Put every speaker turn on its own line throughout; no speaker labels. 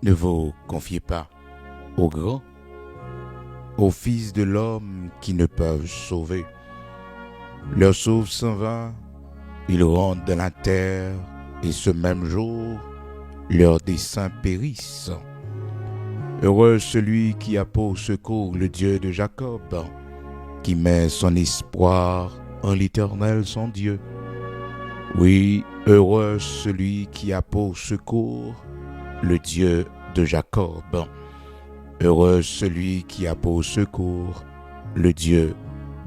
Ne vous confiez pas aux grands, aux fils de l'homme qui ne peuvent sauver. Leur souffle s'en va, ils rentrent dans la terre, et ce même jour, leurs desseins périssent. Heureux celui qui a pour secours le Dieu de Jacob, qui met son espoir en l'Éternel son Dieu. Oui, heureux celui qui a pour secours le Dieu de Jacob. Heureux celui qui a pour secours le Dieu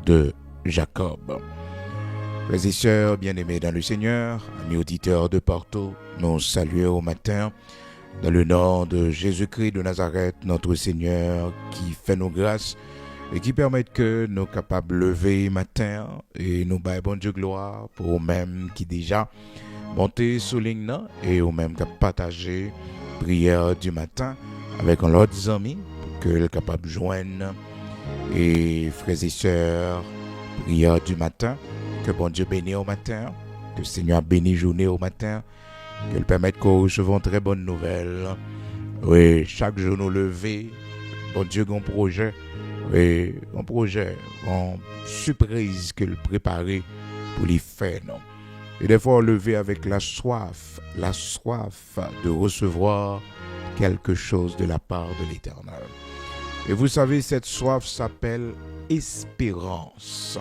de Jacob. Frères et sœurs bien-aimés dans le Seigneur, amis auditeurs de partout, nous saluons au matin dans le nom de Jésus-Christ de Nazareth, notre Seigneur, qui fait nos grâces et qui permet que nous capables de lever matin et nous baillons bon Dieu gloire pour eux-mêmes qui déjà monté sous ligne et eux-mêmes qui partagé prière du matin avec un autre ami pour que le capable de joindre et frères et sœurs prière du matin, que bon Dieu bénisse au matin, que le Seigneur bénisse journée au matin, qu'il permette que nous recevons très bonnes nouvelles. Oui, chaque jour nous lever, bon Dieu a un projet, oui, un projet, une surprise qu'il préparait pour les faire, non? Et des fois lever avec la soif de recevoir quelque chose de la part de l'Éternel. Et vous savez, cette soif s'appelle espérance.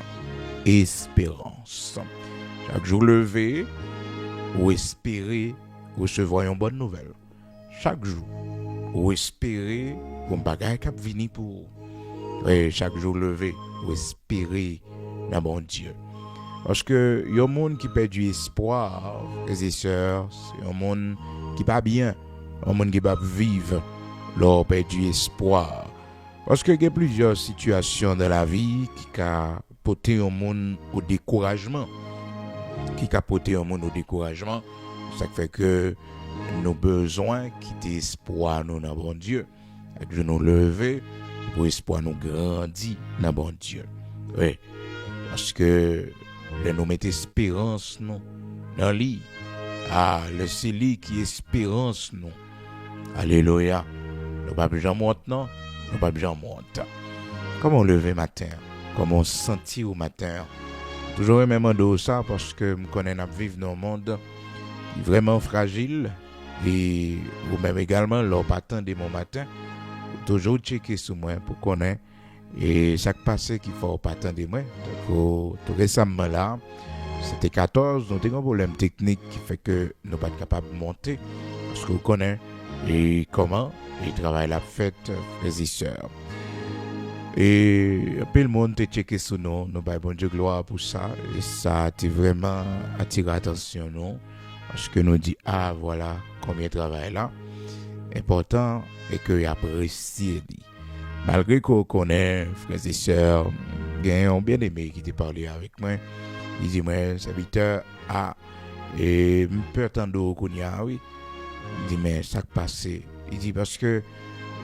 Espérance. Chaque jour levé, ou espérer recevoir une bonne nouvelle. Chaque jour, ou espérer qu'on bagaille cap vini pour. Et chaque jour levé, ou espérer dans bon Dieu. Parce que il y a un monde qui perd du espoir, frères et sœurs, c'est un monde qui pas bien, un monde qui pas vivre, leur perd du espoir. Parce que il y a plusieurs situations dans la vie qui a porté un monde au découragement. Ça fait que nos besoins quitter espoir nous dans bon Dieu. Et que nous lever pour espoir nous grandir dans bon Dieu. Oui. Parce que nous mettons espérance nous dans lui. Ah, le c'est lui qui espérance nous. Alléluia. Nous pas besoin maintenant, nous pas besoin monter. Comment lever matin? Comment sentir au matin? Toujours même de ça parce que je connais à vivre dans un monde qui est vraiment fragile et ou même également leur pas attendre mon matin toujours checker sur moi pour connaître et chaque passé qu'il faut pas attendre moi. Donc tout récemment là, c'était 14, nous avons un problème technique qui fait que nous pas capable de monter parce que vous connaissez et comment il travaille la fête frères et sœurs. Et puis le monde te checké sur nous bah bon Dieu gloire pour ça et ça a vraiment attiré l'attention nous parce que nous dit ah voilà combien de travail là important et que apprécié malgré qu'on connaît frères et sœurs bien aimé qui t'a parlé avec moi il dit moi serviteur a et peut attendre qu'on y a oui il dit mais ça passé il dit parce que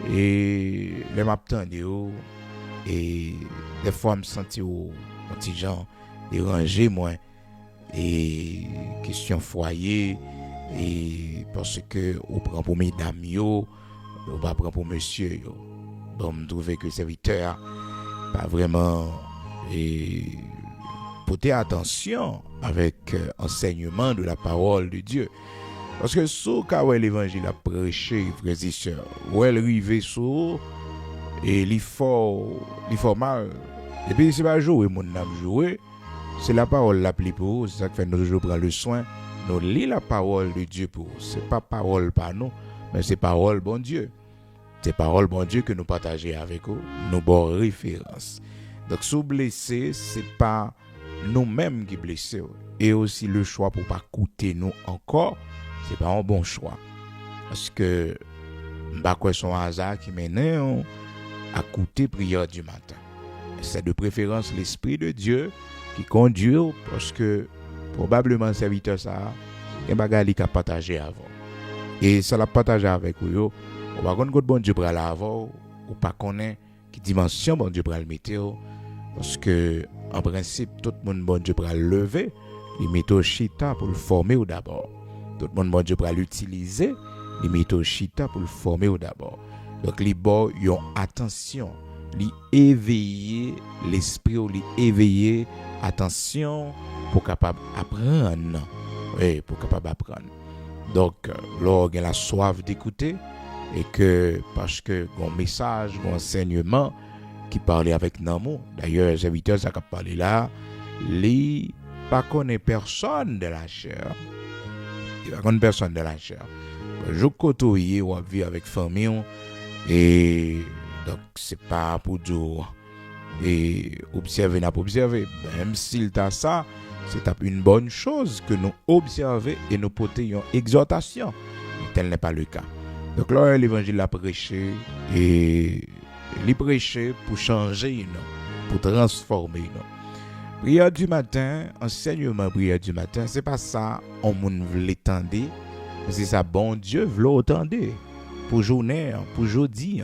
et les m'attendait et des fois me sentir un petit genre dérangé moi et question foyer et parce que on prend pour mesdames yo on va prendre pour monsieur yo bon me trouver que serviteur pas vraiment et porter attention avec enseignement de la parole de Dieu parce que sous quand l'évangile a prêché frères et sœurs où elle rivé sous et il faut mal et puis c'est pas jouer mon âme jouer c'est la parole la plus pour c'est ça que fait nous toujours prendre le soin nous lire la parole de Dieu pour c'est pas parole par nous mais c'est parole bon Dieu c'est parole bon Dieu que nous partager avec vous nous bonnes références donc sous blessé c'est pas nous-mêmes qui blessés et aussi le choix pour pas coûter nous encore c'est pas un bon choix parce que pas quoi son hasard qui mène à coûter prière du matin. C'est de préférence l'Esprit de Dieu qui conduit parce que probablement serviteur ça un bagage qui a partagé avant. Et ça l'a partagé avec vous. On va connaître bon Dieu pour aller avant ou pas connaître qui dimension bon Dieu pour le mettre parce que en principe tout le monde bon Dieu pour le lever, il met au chita pour le former ou d'abord. Tout le monde bon Dieu pour l'utiliser li met au chita pour le former au d'abord. Donc li bo yon attention, li éveiller l'esprit ou li éveiller attention pour capable apprendre. Oui, pour capable apprendre. Donc là gen la soif d'écouter et que parce que gon message, gon enseignement qui parlait avec Namo. D'ailleurs, les invités ça qu'a parlé là, li pas connaît personne de la chair. Il pas connaît personne de la chair. Je côtoyer ou vivre avec famille et donc c'est pas pour dire et observer n'a pas observer, même s'il t'a ça, c'est une bonne chose que nous observer et nous porter une exhortation. Et tel n'est pas le cas. Donc là l'évangile l'a prêché et il prêché pour changer non, pour transformer non. Prière du matin, enseignement prière du matin, c'est pas ça on moun vle tande, mais c'est ça bon Dieu vle entendre pour journée, pour jeudi.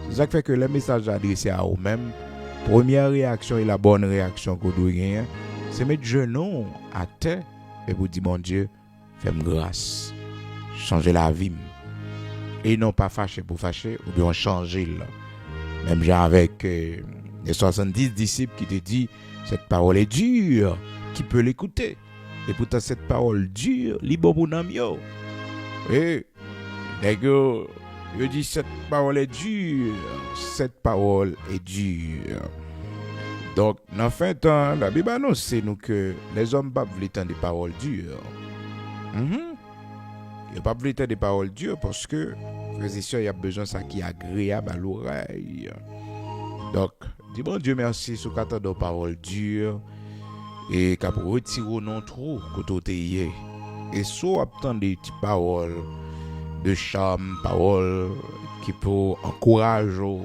C'est ça qui fait que le message adressé à vous-même, première réaction et la bonne réaction qu'on doit gagner, c'est mettre genoux à terre et vous dire bon Dieu, fais-moi grâce, changer la vie. Et non pas fâcher pour fâcher, ou bien changer là. Même genre avec les 70 disciples qui te dit cette parole est dure, qui peut l'écouter? Et pourtant cette parole dure, libre pour nous. Et nègre, je dis cette parole est dure, cette parole est dure. Donc dans fin de temps, la Bible annonce nous que les hommes pas veulent entendre des paroles dures. Ils pas veulent entendre des paroles dures parce que frères et sœurs, il y a besoin de ça qui est agréable à l'oreille. Donc, dis bon Dieu merci sur qu'attend de paroles dures et qu'à retirer non trop côté et soit attendre des petites paroles de charme, paroles qui peut encourager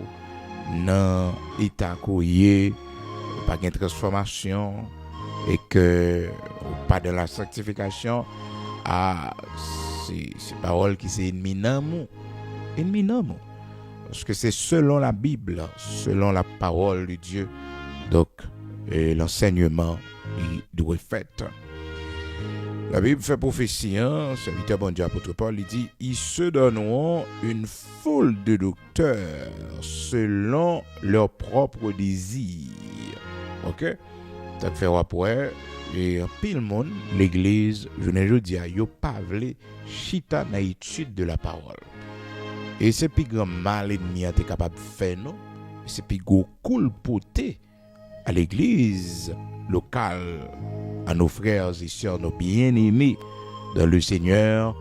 dans l'état courrier, pas de transformation et que pas de la sanctification à ces paroles qui c'est ennemi d'amour. Parce que c'est selon la Bible, selon la parole de Dieu. Donc, l'enseignement il doit être fait. La Bible fait prophétie, serviteur bon Dieu apôtre Paul, il dit, ils se donneront une foule de docteurs selon leurs propres désirs. Ok? Ça fait après, et pile monde, l'église, je ne dis à yo pas vle chita na étude de la parole. Et c'est plus grand mal ennemi est capable de faire non, c'est plus gros cool poté à l'église locale, à nos frères et sœurs, nos bien-aimés dans le Seigneur,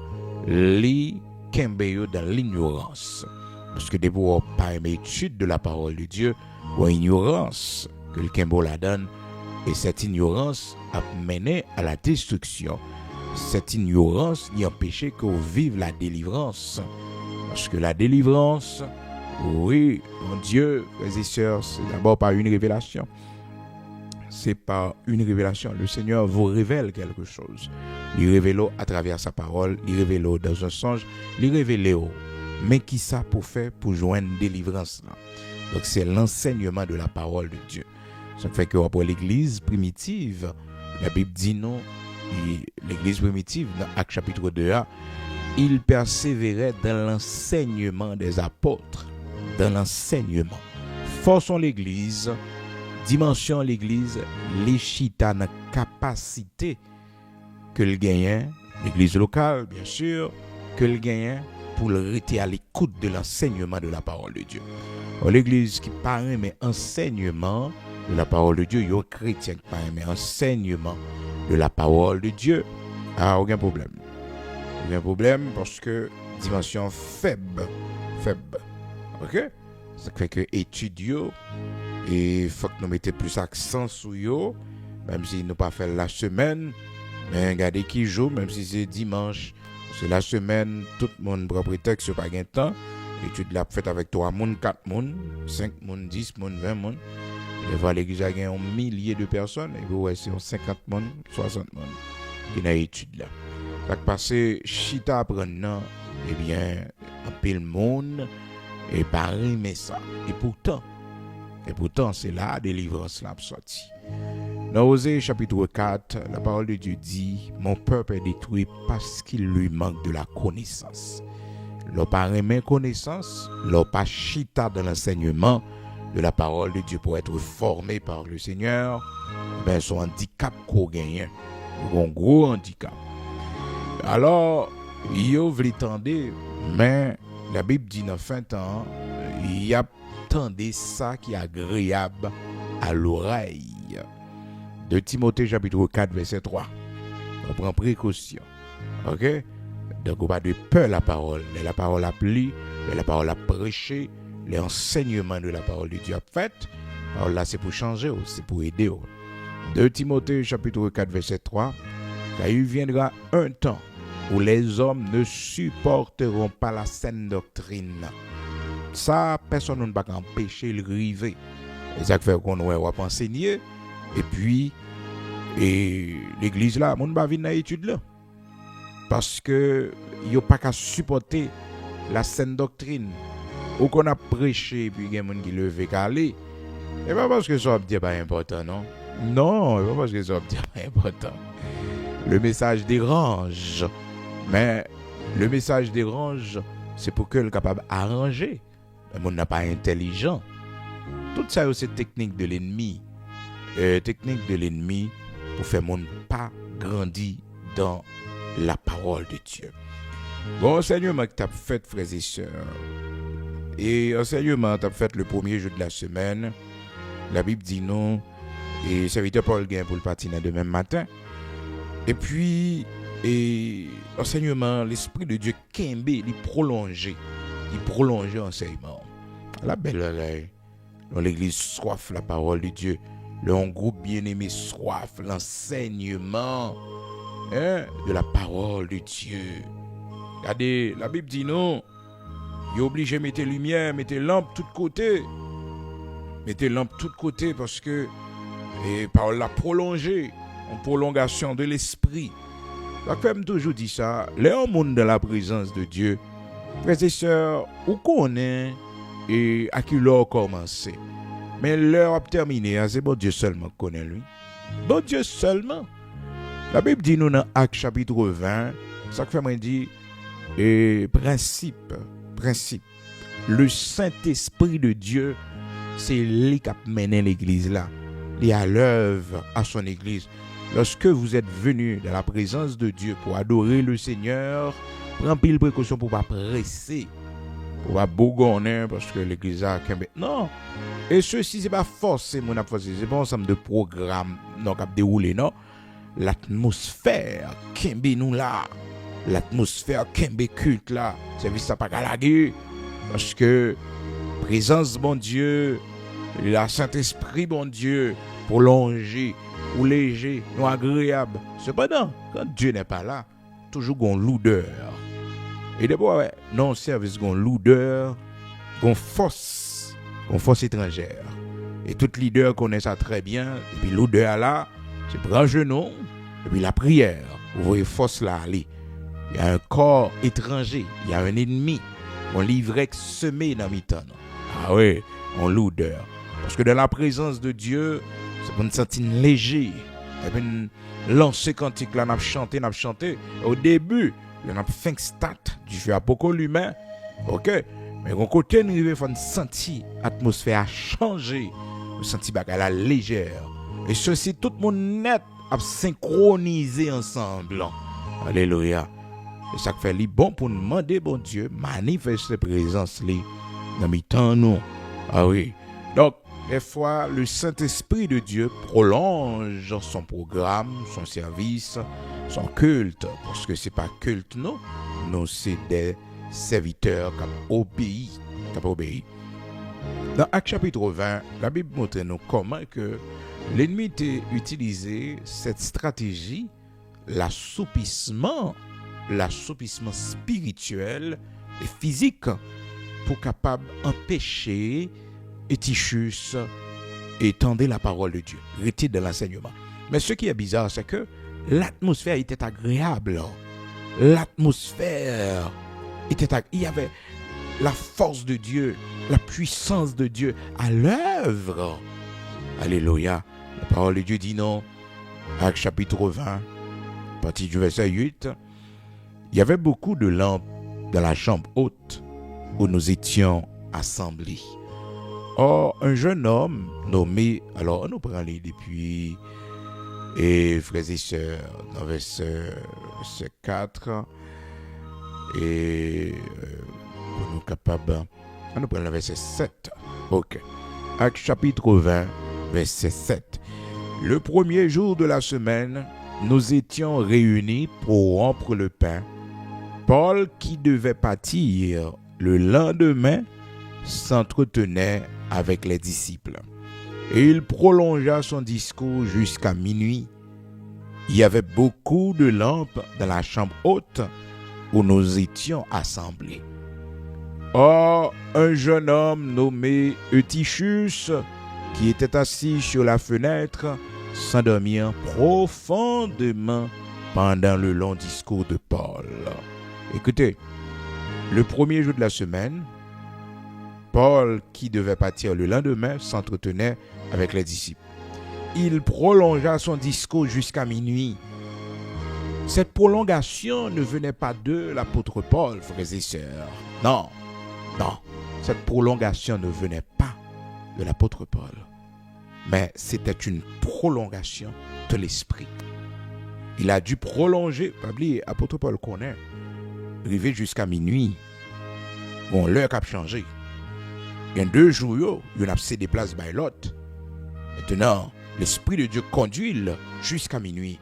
les kembeyo dans l'ignorance. Parce que des fois, pas aimer étude de la parole de Dieu, ou ignorance que le kembo la donne, et cette ignorance a mené à la destruction. Cette ignorance n'y empêchait qu'on vive la délivrance. Parce que la délivrance, oui, mon Dieu, frères et sœurs, c'est d'abord par une révélation. C'est par une révélation. Le Seigneur vous révèle quelque chose. Il révèle à travers sa parole, il révèle dans un songe, il révèle. Mais qui ça pour faire pour joindre délivrance là? Donc c'est l'enseignement de la parole de Dieu. Ça fait que pour l'église primitive, la Bible dit non, l'église primitive, dans Actes chapitre 2, il persévérait dans l'enseignement des apôtres. Dans l'enseignement. Forçons l'église, dimension l'église, les chita dans capacité que le gagnant, l'église locale, bien sûr, que le gagnant pour le rester à l'écoute de l'enseignement de la parole de Dieu. L'église qui parle mais enseignement de la parole de Dieu, il y a chrétien qui parle mais enseignement de la parole de Dieu, aucun problème. Aucun problème parce que dimension faible. OK? Ça fait que étudier et faut que nous mettions plus accent sur yo, même si nous pas fait la semaine, mais regardez qui joue, même si c'est dimanche, c'est la semaine, tout le monde prend prétexte sur pas gain temps. Étude la faite avec 3 moun, 4 moun, 5 moun, 10 moun, 20 moun. Et voilà l'église a gagné un millier de personnes et vous c'est 50 moun, 60 moun qui n'a étude là. Ça passé chita apprenant eh bien un pile monde et pareil mais ça. Et pourtant c'est là délivrance l'a sorti. Dans Osée chapitre 4, la parole de Dieu dit, mon peuple est détruit parce qu'il lui manque de la connaissance. leur pas remet connaissance, leur pas chita dans l'enseignement de la parole de Dieu pour être formé par le Seigneur, ben son handicap qu'on gagne, un gros handicap. Alors, yo vle tande, mais la Bible dit dans fin temps, il y a tendé ça qui est agréable à l'oreille. De Timothée chapitre 4 verset 3. On prend précaution. OK? Donc on pas de peur la parole, mais la parole a plu, mais la parole a prêché, les enseignements de la parole de Dieu a fait. Alors là c'est pour changer, c'est pour aider. De Timothée chapitre 4 verset 3. Car il viendra un temps où les hommes ne supporteront pas la saine doctrine. Ça, personne ne va pas empêcher le river. Et ça fait qu'on va enseigner. Et puis, l'église là, on va venir dans l'étude là. Parce que il n'y a pas qu'à supporter la saine doctrine. Ou qu'on a prêché, puis il y a des gens qui lèvent qu'à aller. Et pas parce que ça n'est pas important, non? Non, c'est pas parce que ça n'est pas important. Le message dérange. Mais le message dérange, c'est pour que le capable d'arranger. Le monde n'a pas intelligent. Tout ça, c'est technique de l'ennemi. Technique de l'ennemi pour faire monde pas grandir dans la parole de Dieu. Bon enseignement que tu as fait, frères et sœurs. Et enseignement tu as fait le premier jour de la semaine. La Bible dit non. Et serviteur Paul gain pour le partir demain matin. Et puis, enseignement, l'Esprit de Dieu Kembe, il prolongeait l'enseignement. La belle oreille, dans l'église soif la parole de Dieu, le groupe bien-aimé soif l'enseignement de la parole de Dieu. Regardez, la Bible dit non, il est obligé de mettre lumière, mettre lampe de tous côtés. Mettez lampe de tous côtés parce que parole la prolongée. En prolongation de l'esprit. Donc, comme toujours dit ça, les hommes dans la présence de Dieu, frères et sœurs, où connaît et à qui l'heure commencé. Mais l'heure a terminé, c'est bon Dieu seulement qui connaît lui. Bon Dieu seulement. La Bible dit nous dans Actes chapitre 20, ça fait moi dit principe. Le Saint-Esprit de Dieu, c'est lui qui a mené l'église là. Il est à l'œuvre à son église. Lorsque vous êtes venus dans la présence de Dieu pour adorer le Seigneur, prenez pile précaution pour ne pas presser, pour ne pas bougonner parce que l'église a Kembe. Non. Et ceci, ce n'est pas forcément c'est pas un ensemble de programmes qui ont déroulé, non. L'atmosphère Kembe nous là, l'atmosphère Kembe culte là, c'est ça pas galaguer parce que présence bon Dieu, la Saint-Esprit bon Dieu, prolongé ou léger, ou agréable. Cependant, quand Dieu n'est pas là, toujours gon l'odeur. Et d'abord, non service gon l'odeur, gon force étrangère. Et tout leader connaît ça très bien. Et puis l'odeur là, c'est prendre genou, et puis la prière. Vous voyez force là aller. Il y a un corps étranger, il y a un ennemi. On livrait semé dans mi-temps. Ah oui, on l'odeur. Parce que dans la présence de Dieu, c'est pour nous sentir léger. Et puis, lancer cantique là, n'a chanté. Au début, on a fait stat du feu apocalypse. OK? Mais au côté, nous avons senti l'atmosphère a changé. Nous senti à la légère. Et ceci, tout le monde net a synchronisé ensemble. Alléluia. Et ça fait bon pour nous demander, bon Dieu, manifeste présence dans mes temps, nous. Ah oui. Donc, des fois, le Saint-Esprit de Dieu prolonge son programme, son service, son culte. Parce que ce n'est pas culte, non. Non, c'est des serviteurs qui ont obéi. Dans Actes chapitre 20, la Bible montre nous comment que l'ennemi a utilisé cette stratégie, l'assoupissement spirituel et physique pour capable empêcher Étichus et tendait la parole de Dieu, rester dans l'enseignement. Mais ce qui est bizarre, c'est que l'atmosphère était agréable. L'atmosphère était agréable. Il y avait la force de Dieu, la puissance de Dieu à l'œuvre. Alléluia. La parole de Dieu dit non. Actes chapitre 20, partie du verset 8. Il y avait beaucoup de lampes dans la chambre haute où nous étions assemblés. Or, un jeune homme nommé, alors on nous prend les depuis, et frères et sœurs, dans verset 4, et pour nous capables, on nous prend le verset 7. Ok. Actes chapitre 20, verset 7. Le premier jour de la semaine, nous étions réunis pour rompre le pain. Paul, qui devait partir le lendemain, s'entretenait avec les disciples. Et il prolongea son discours jusqu'à minuit. Il y avait beaucoup de lampes dans la chambre haute où nous étions assemblés. Or, un jeune homme nommé Eutychus, qui était assis sur la fenêtre, s'endormit profondément pendant le long discours de Paul. Écoutez, le premier jour de la semaine, Paul, qui devait partir le lendemain, s'entretenait avec les disciples. Il prolongea son discours jusqu'à minuit. Cette prolongation ne venait pas de l'apôtre Paul, frères et sœurs. Non, cette prolongation ne venait pas de l'apôtre Paul. Mais c'était une prolongation de l'esprit. Il a dû prolonger, pas oublier, apôtre Paul connaît, arrivé jusqu'à minuit. Bon, l'heure a changé. Il y a 2 jours, il a cédé place by l'autre. Maintenant, l'Esprit de Dieu conduit jusqu'à minuit.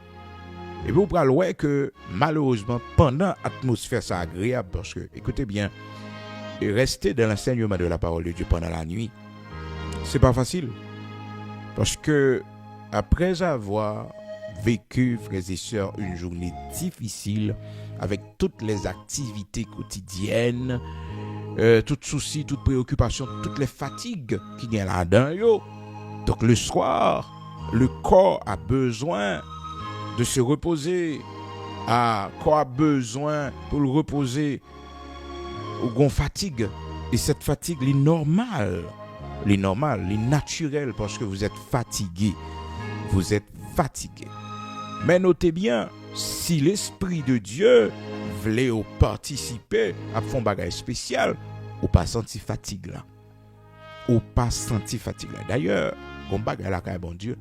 Et vous pourrez voir que malheureusement, pendant l'atmosphère, c'est agréable parce que, écoutez bien, rester dans l'enseignement de la parole de Dieu pendant la nuit, c'est pas facile. Parce que, après avoir vécu, frères et sœurs, une journée difficile, avec toutes les activités quotidiennes, tout souci, toute préoccupation, toutes les fatigues qui viennent là-dedans. Donc le soir, le corps a besoin de se reposer. Le corps a besoin pour le reposer. On fatigue. Et cette fatigue, est normale. Elle est normale, elle est naturelle parce que vous êtes fatigué. Vous êtes fatigué. Mais notez bien, si l'Esprit de Dieu voulait participer à faire un bagage spécial, ou pas senti fatigue là. Ou pas senti fatigue là. D'ailleurs, on bagage là, bon Dieu.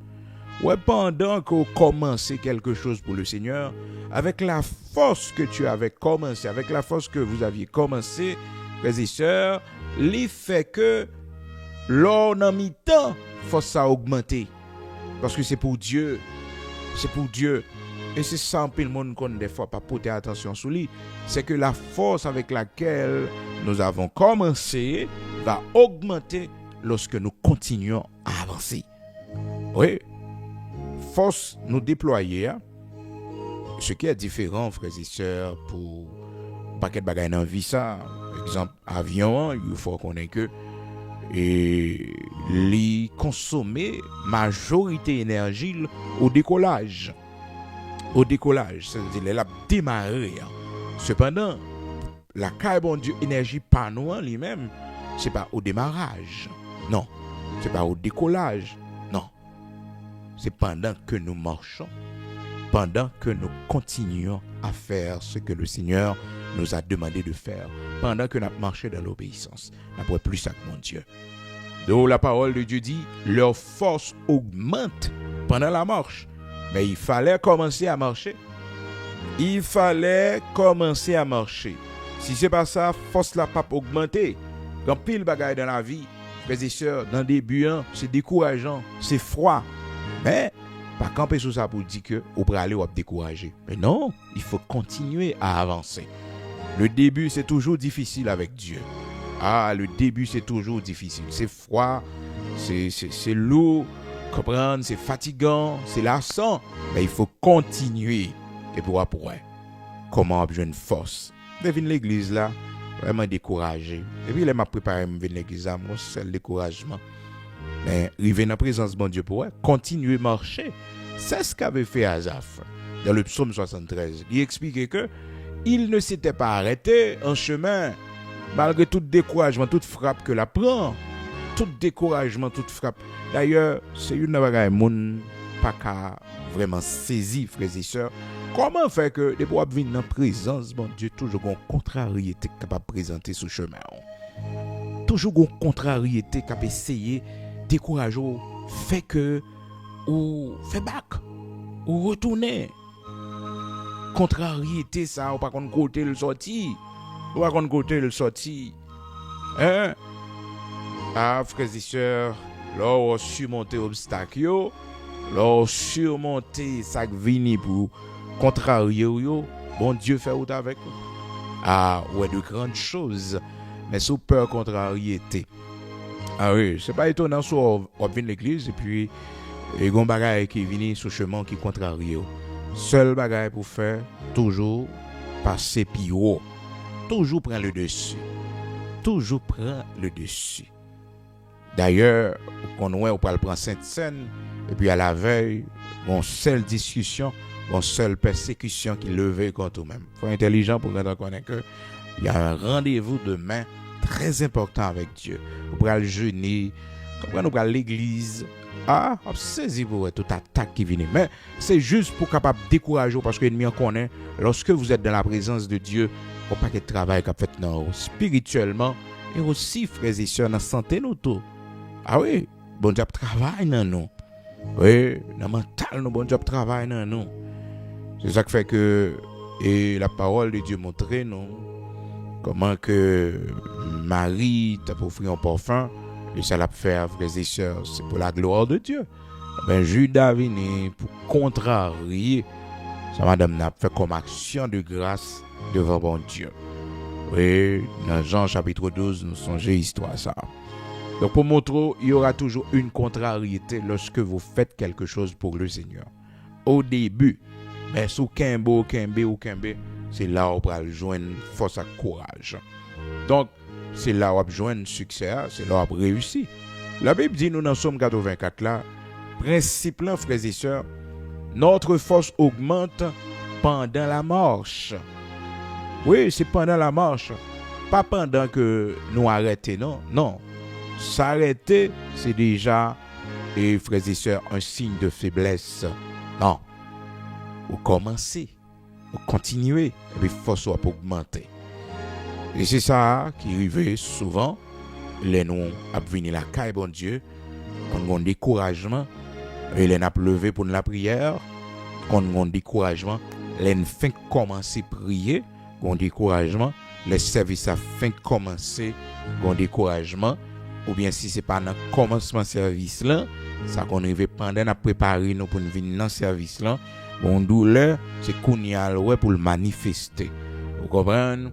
Ouais, pendant qu'on commençait quelque chose pour le Seigneur, avec la force que tu avais commencé, avec la force que vous aviez commencé, frères et sœurs, l'effet que l'on a mis temps, force a augmenté. Parce que c'est pour Dieu. C'est pour Dieu. Et c'est ça un peu le monde qu'on des fois pas porter attention sur lui. C'est que la force avec laquelle nous avons commencé va augmenter lorsque nous continuons à avancer. Oui. Force nous déployer. Hein? Ce qui est différent, frères et sœurs, pour un paquet de bagages dans la vie, ça. Par exemple, avion, il faut qu'on ait que et les consommer majorité énergie au décollage. Au décollage, c'est-à-dire elle a démarré. Cependant, la carbone Dieu énergie pas nous lui-même, c'est pas au démarrage. Non, c'est pas au décollage. Non. C'est pendant que nous marchons, pendant que nous continuons à faire ce que le Seigneur nous a demandé de faire, pendant que nous marchons dans l'obéissance. Nous plus ça que mon Dieu. Donc la parole de Dieu dit, leur force augmente pendant la marche. Mais il fallait commencer à marcher. Il fallait commencer à marcher. Si c'est pas ça, force la pas augmenter. Quand pile bagaille dans la vie, frères et sœurs, dans des buants, c'est décourageant, c'est froid. Mais pas camper sur ça pour dire que on peut aller ou décourager. Mais non, il faut continuer à avancer. Le début, c'est toujours difficile avec Dieu. Le début, c'est toujours difficile. C'est froid, c'est lourd, comprendre, c'est fatigant, c'est lassant. Mais il faut continuer. Et pour après, comment obtenir une force? Je viens l'église là, vraiment découragé. Et puis, il m'a préparé à venir l'église là, moi, c'est le découragement. Mais arriver dans la présence de mon Dieu pour continuer à marcher. C'est ce qu'avait fait Asaph dans le psaume 73. Il expliquait que il ne s'était pas arrêté en chemin, malgré tout découragement, toute frappe que la prend. Tout découragement, toute frappe. D'ailleurs, c'est une bagaille moun pas qu'à vraiment saisir, frères et sœurs, comment faire que des fois venir dans la présence, bon Dieu, toujours une contrariété capable de présenter ce chemin. Toujours une contrariété capable d'essayer de décourager, fait que, ou fait back, ou retourner. Contrariété, ça, ou pas qu'on côté le sorti. Ou pas qu'on côté le sorti. Hein? Ah, frères et sœurs, là, on surmonter l'obstacle, là, on surmonter ça qui vient pour contrarier, bon Dieu fait autre avec vous. Ah, ouais, de grandes choses, mais sous peur contrariété. Ah oui, c'est pas étonnant, soit on vient de l'église et puis, il y a un bagage qui vient sur le chemin qui contrarie. Seul bagage pour faire, toujours passer plus haut. Toujours prendre le dessus. Toujours prendre le dessus. D'ailleurs, on va prendre Sainte-Seine, et puis à la veille, une seule discussion, une seule persécution qui levait contre nous-mêmes. Il faut être intelligent pour connaître qu'il y a un rendez-vous demain très important avec Dieu. Nous pourrons le jeûner, nous pourrons l'église. Ah, on saisit pour toute attaque qui vient. Mais c'est juste pour capable décourager parce que l'ennemi en connaît. Lorsque vous êtes dans la présence de Dieu, il n'y a pas de travail qu'on fait spirituellement et aussi, frères et sœurs, dans la santé, nous tout. Ah oui, bon Dieu travaille dans nous. Oui, dans le mental, nous, bon Dieu travaille dans nous. C'est ça qui fait que et la parole de Dieu montre nous comment que Marie t'a offert un parfum. Et ça l'a fait, frères et sœurs, c'est pour la gloire de Dieu. Ben, Judas vient pour contrarier. Ça, madame, n'a fait comme action de grâce devant bon Dieu. Oui, dans Jean chapitre 12, nous songeons l'histoire ça. Donc, pour montrer, il y aura toujours une contrariété lorsque vous faites quelque chose pour le Seigneur. Au début, mais sous Kimbo, c'est là où on va joindre force et courage. Donc, c'est là où on joint le succès, c'est là où on réussit. La Bible dit, nous dans Somme 84 là, principe là, frères et sœurs, notre force augmente pendant la marche. Oui, c'est pendant la marche. Pas pendant que nous arrêtons, non. S'arrêter, c'est déjà, et frères et sœurs, un signe de faiblesse. Non. Vous commencez, vous continuez, et puis force va augmenter. Et c'est ça qui arrive souvent, les nous à venir la caille, bon Dieu, on a un découragement, et les n'a levé pour la prière, on a un découragement, les fin commencer à prier, on a un découragement, les services à fin commencer, on a un découragement, ou bien si c'est pas dans le commencement service là, ça qu'on arrive pendant à préparer nous pour venir dans le service là, bon douleur, c'est qu'on y a pour le manifester. Vous comprenez?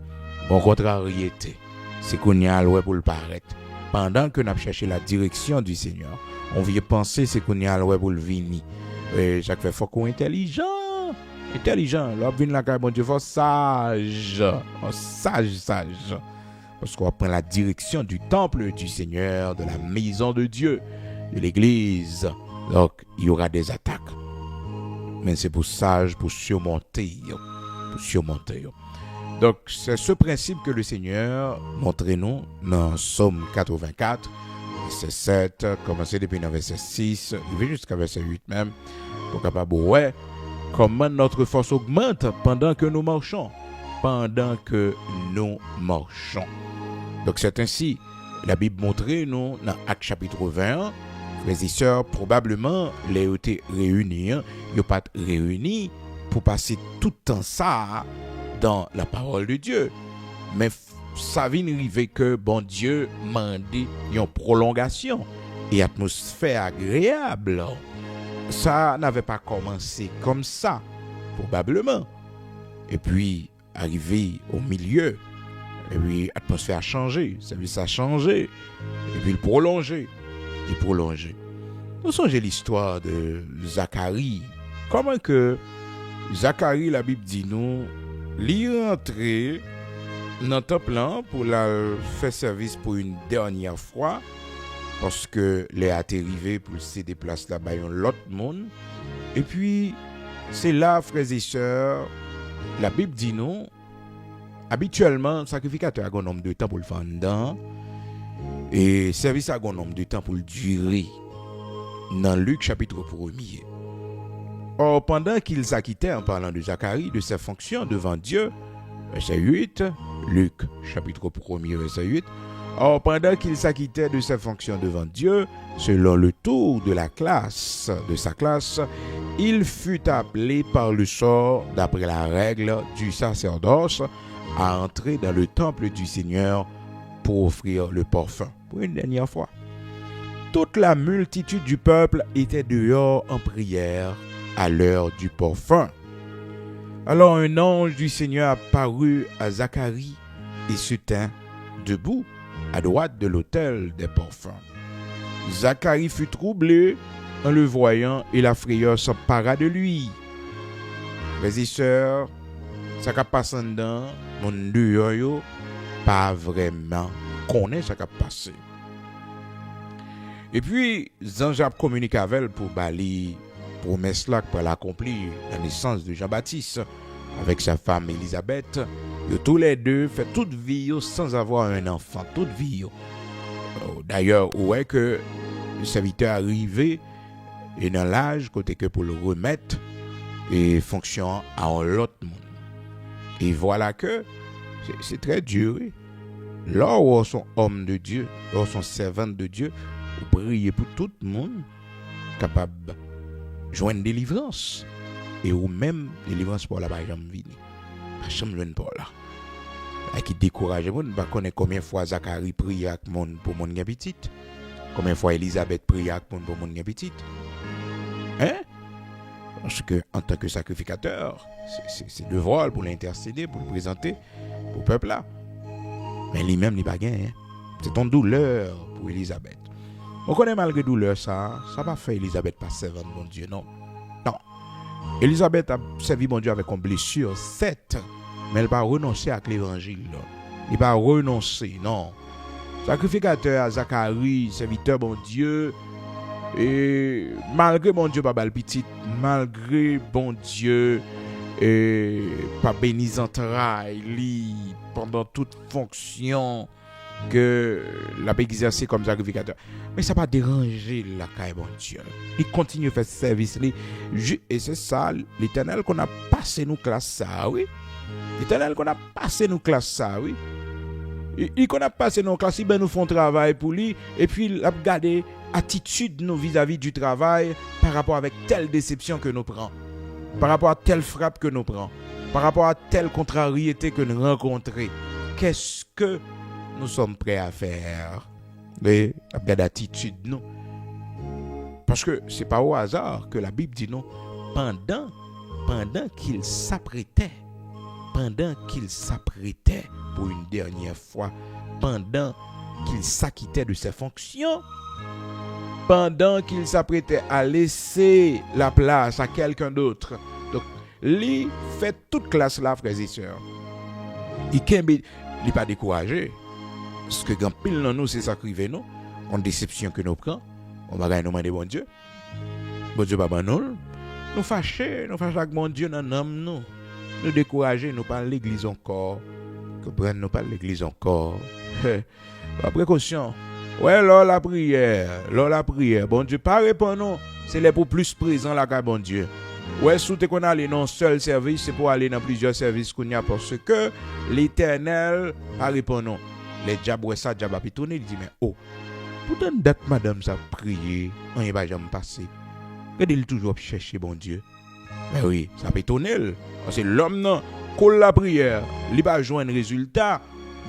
Bon contrariété, c'est qu'on y a pour le paraître. Pendant que nous avons cherché la direction du Seigneur, on vient penser c'est qu'on y a pour le venir. Chaque fois, il faut qu'on intelligent. Là, vient la caille, bon Dieu, faut sage. Sage. Parce qu'on prend la direction du temple du Seigneur, de la maison de Dieu, de l'église. Donc, il y aura des attaques. Mais c'est pour sage, pour surmonter. Donc, c'est ce principe que le Seigneur montre-nous dans Somme 84, verset 7, commencer depuis le verset 6, il va jusqu'à verset 8 même, pour capable ouais, comment notre force augmente pendant que nous marchons. Donc, c'est ainsi, la Bible montre-nous dans Actes chapitre 21, frères et sœurs, probablement, les ont été réunis, ils n'ont pas réunis pour passer tout le temps ça dans la parole de Dieu. Mais ça vient arriver que bon Dieu m'a dit une prolongation et atmosphère agréable. Ça n'avait pas commencé comme ça, probablement. Et puis, arrivé au milieu, et puis l'atmosphère a changé, le service a changé, et puis il prolongé. Nous songez l'histoire de Zacharie. Comment que Zacharie, la Bible dit nous, l'y rentrer dans le temple pour la faire service pour une dernière fois parce que les a arrivé pour se déplacer là-bas l'autre monde. Et puis c'est là, frères et sœurs, la Bible dit nous habituellement le sacrificateur a un nombre de temps pour le faire dedans et service a un nombre de temps pour le durer. Dans Luc chapitre 1er Or, pendant qu'il s'acquittait, en parlant de Zacharie, de ses fonctions devant Dieu, verset 8, Luc, chapitre 1er, verset 8, or, pendant qu'il s'acquittait de ses fonctions devant Dieu, selon le tour de sa classe, il fut appelé par le sort, d'après la règle du sacerdoce, à entrer dans le temple du Seigneur pour offrir le parfum. Pour une dernière fois. Toute la multitude du peuple était dehors en prière à l'heure du parfum. Alors un ange du Seigneur apparut à Zacharie et se tint debout à droite de l'autel des parfums. Zacharie fut troublé en le voyant et la frayeur s'empara de lui. Frères et sœurs, ça qui passe dedans, mon dehors, pas vraiment connaît ça qui passe. Et puis, Jean-Jacques communique avec elle pour bali promesse là pour l'accomplir la naissance de Jean-Baptiste avec sa femme Élisabeth. Tous les deux fait toute vie sans avoir un enfant, toute vie. D'ailleurs, ouais que le serviteur arrivé et dans l'âge côté que pour le remettre et fonction à l'autre monde. Et voilà que c'est très dur. Là où sont hommes de Dieu, là où sont servantes de Dieu, vous priez pour tout le monde capable de joindre délivrance. Et ou même délivrance pour la jamais venir. Pas jamais joindre pour là. Et qui décourage monde, pas connaître combien fois Zacharie prie avec monde pour mon petite. Combien fois Élisabeth prie avec monde pour mon petite. Hein? Parce que en tant que sacrificateur, c'est devoir pour l'intercéder, pour le présenter au peuple là. Mais lui-même n'est pas gain. Hein? C'est ton douleur pour Élisabeth. On connaît malgré douleur ça va faire Élisabeth pas servir mon Dieu, non. Non. Élisabeth a servi mon Dieu avec une blessure, certes, mais elle n'a pas renoncé à l'évangile. Il n'a pas renoncé, non. Sacrificateur à Zacharie, serviteur mon Dieu, et malgré mon Dieu, pas bal petit, malgré bon Dieu, et pas béni entrailles, pendant toute fonction que l'a exercé comme sacrificateur. Mais ça n'a pas dérangé la caille, bon Dieu. Il continue à faire ce service. Et c'est ça, l'Éternel qu'on a passé nous classe ça, oui. L'Éternel qu'on a passé nous classe ça, oui. Et qu'on a passé nos classes, ben nous font travail pour lui. Et puis, il a regardé attitude nous vis-à-vis du travail par rapport avec telle déception que nous prenons. Par rapport à telle frappe que nous prenons. Par rapport à telle contrariété que nous rencontrons. Qu'est-ce que nous sommes prêts à faire? Mais la d'attitude, non. Parce que c'est pas au hasard que la Bible dit non. Pendant qu'il s'apprêtait pour une dernière fois, pendant qu'il s'acquittait de ses fonctions, pendant qu'il s'apprêtait à laisser la place à quelqu'un d'autre. Donc, lui fait toute classe là, frères et sœurs. Il n'est pas découragé. Parce que quand pile dans nous, c'est ça qui arrive, nous. En déception que nous prenons, on va nous demander bon Dieu. Bon Dieu, pas nous. Nous fâchés avec mon Dieu dans l'homme, nous. Nous décourager, nous pas l'église encore. Comprendre, nous pas l'église encore. Pas précaution. Ouais, là la prière. Bon Dieu, pas répondre, non. C'est les pour plus présents là qu'à bon Dieu. Ouais, sous qu'on aller dans un seul service, c'est pour aller dans plusieurs services qu'on y a parce que l'Éternel pas répond non. Les diables ça diable puis tourner, il dit mais oh. Pourtant date madame ça prier, on y va jamais passer. Il toujours chercher bon Dieu. Mais oui, ça peut étonner. C'est l'homme non, colle la prière, il va joindre résultat,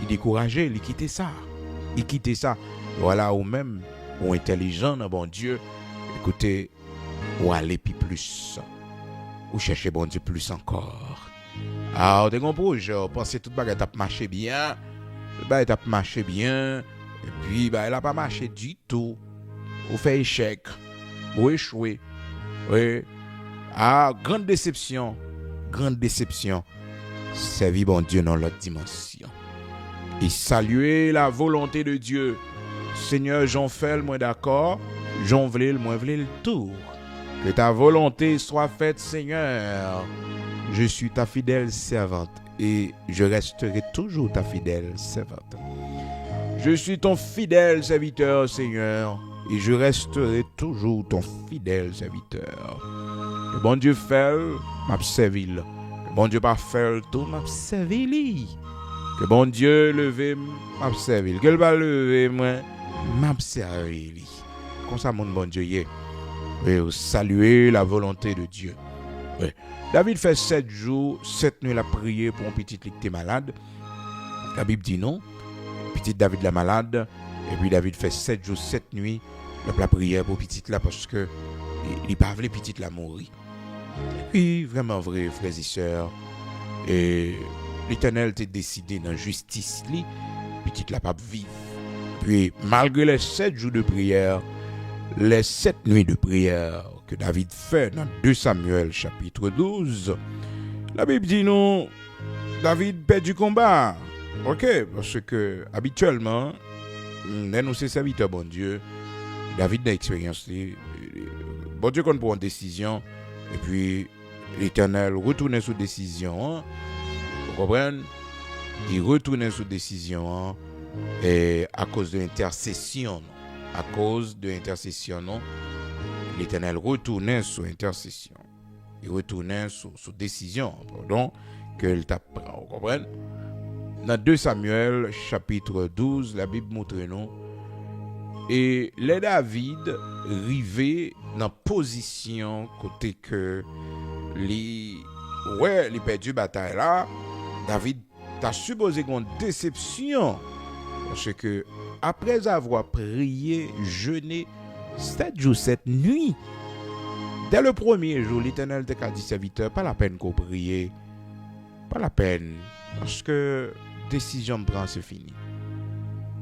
il découragé, il quitte ça. Voilà ou même ou intelligent dans bon Dieu. Écoutez, ou aller plus. Ou chercher bon Dieu plus encore. Ah, t'es compris, je pensais tout bagarre t'a marché bien. Le bagarre t'a marché bien. Et puis, elle n'a pas marché du tout. Ou fait échec. Ou échoué. Oui. Ah, grande déception. Servir bon Dieu dans l'autre dimension. Et saluer la volonté de Dieu. Seigneur, j'en fais le moins d'accord. J'en voulais le tour. Que ta volonté soit faite, Seigneur. Je suis ta fidèle servante et je resterai toujours ta fidèle servante. Je suis ton fidèle serviteur, Seigneur, et je resterai toujours ton fidèle serviteur. Le bon Dieu fait, m'a servi. Le bon Dieu pas fait tout, m'a servi. Que bon Dieu levé, m'a servi. Que le pas levé, moi, m'a servi. Comme ça, mon bon Dieu, y est. Oui, saluer la volonté de Dieu. Oui. David fait 7 jours, 7 nuits, il a prié pour un petit qui était malade. La Bible dit non. Petit David la malade. Et puis David fait 7 jours, 7 nuits, la prière pour petit là parce que il pas voulu petit la mourir. Et puis, vraiment vrai, frères et sœurs. Et l'Éternel t'a décidé dans la justice, petit la pas vivre. Puis, malgré les 7 jours de prière, les 7 nuits de prière que David fait dans 2 Samuel chapitre 12, la Bible dit non, David perd du combat. Ok, parce que habituellement, nous sommes serviteurs, bon Dieu, David a expérience. Bon Dieu, qu'on prend une décision, et puis l'Éternel retourne sur décision. Vous comprenez? Il retourne sur décision et à cause de l'intercession. À cause de l'intercession, l'Éternel retourne sur intercession. Il retourne sur décision, pardon, qu'il t'a pris. Vous comprenez? Dans 2 Samuel, chapitre 12, la Bible montre nous. Et les David rivé dans position côté que les perdu bataille là. David t'a supposé une déception. Parce que après avoir prié, jeûné 7 jours, 7 nuits, dès le premier jour, l'Éternel t'a dit serviteur, pas la peine qu'on prie. Pas la peine. Parce que décision prend, c'est fini.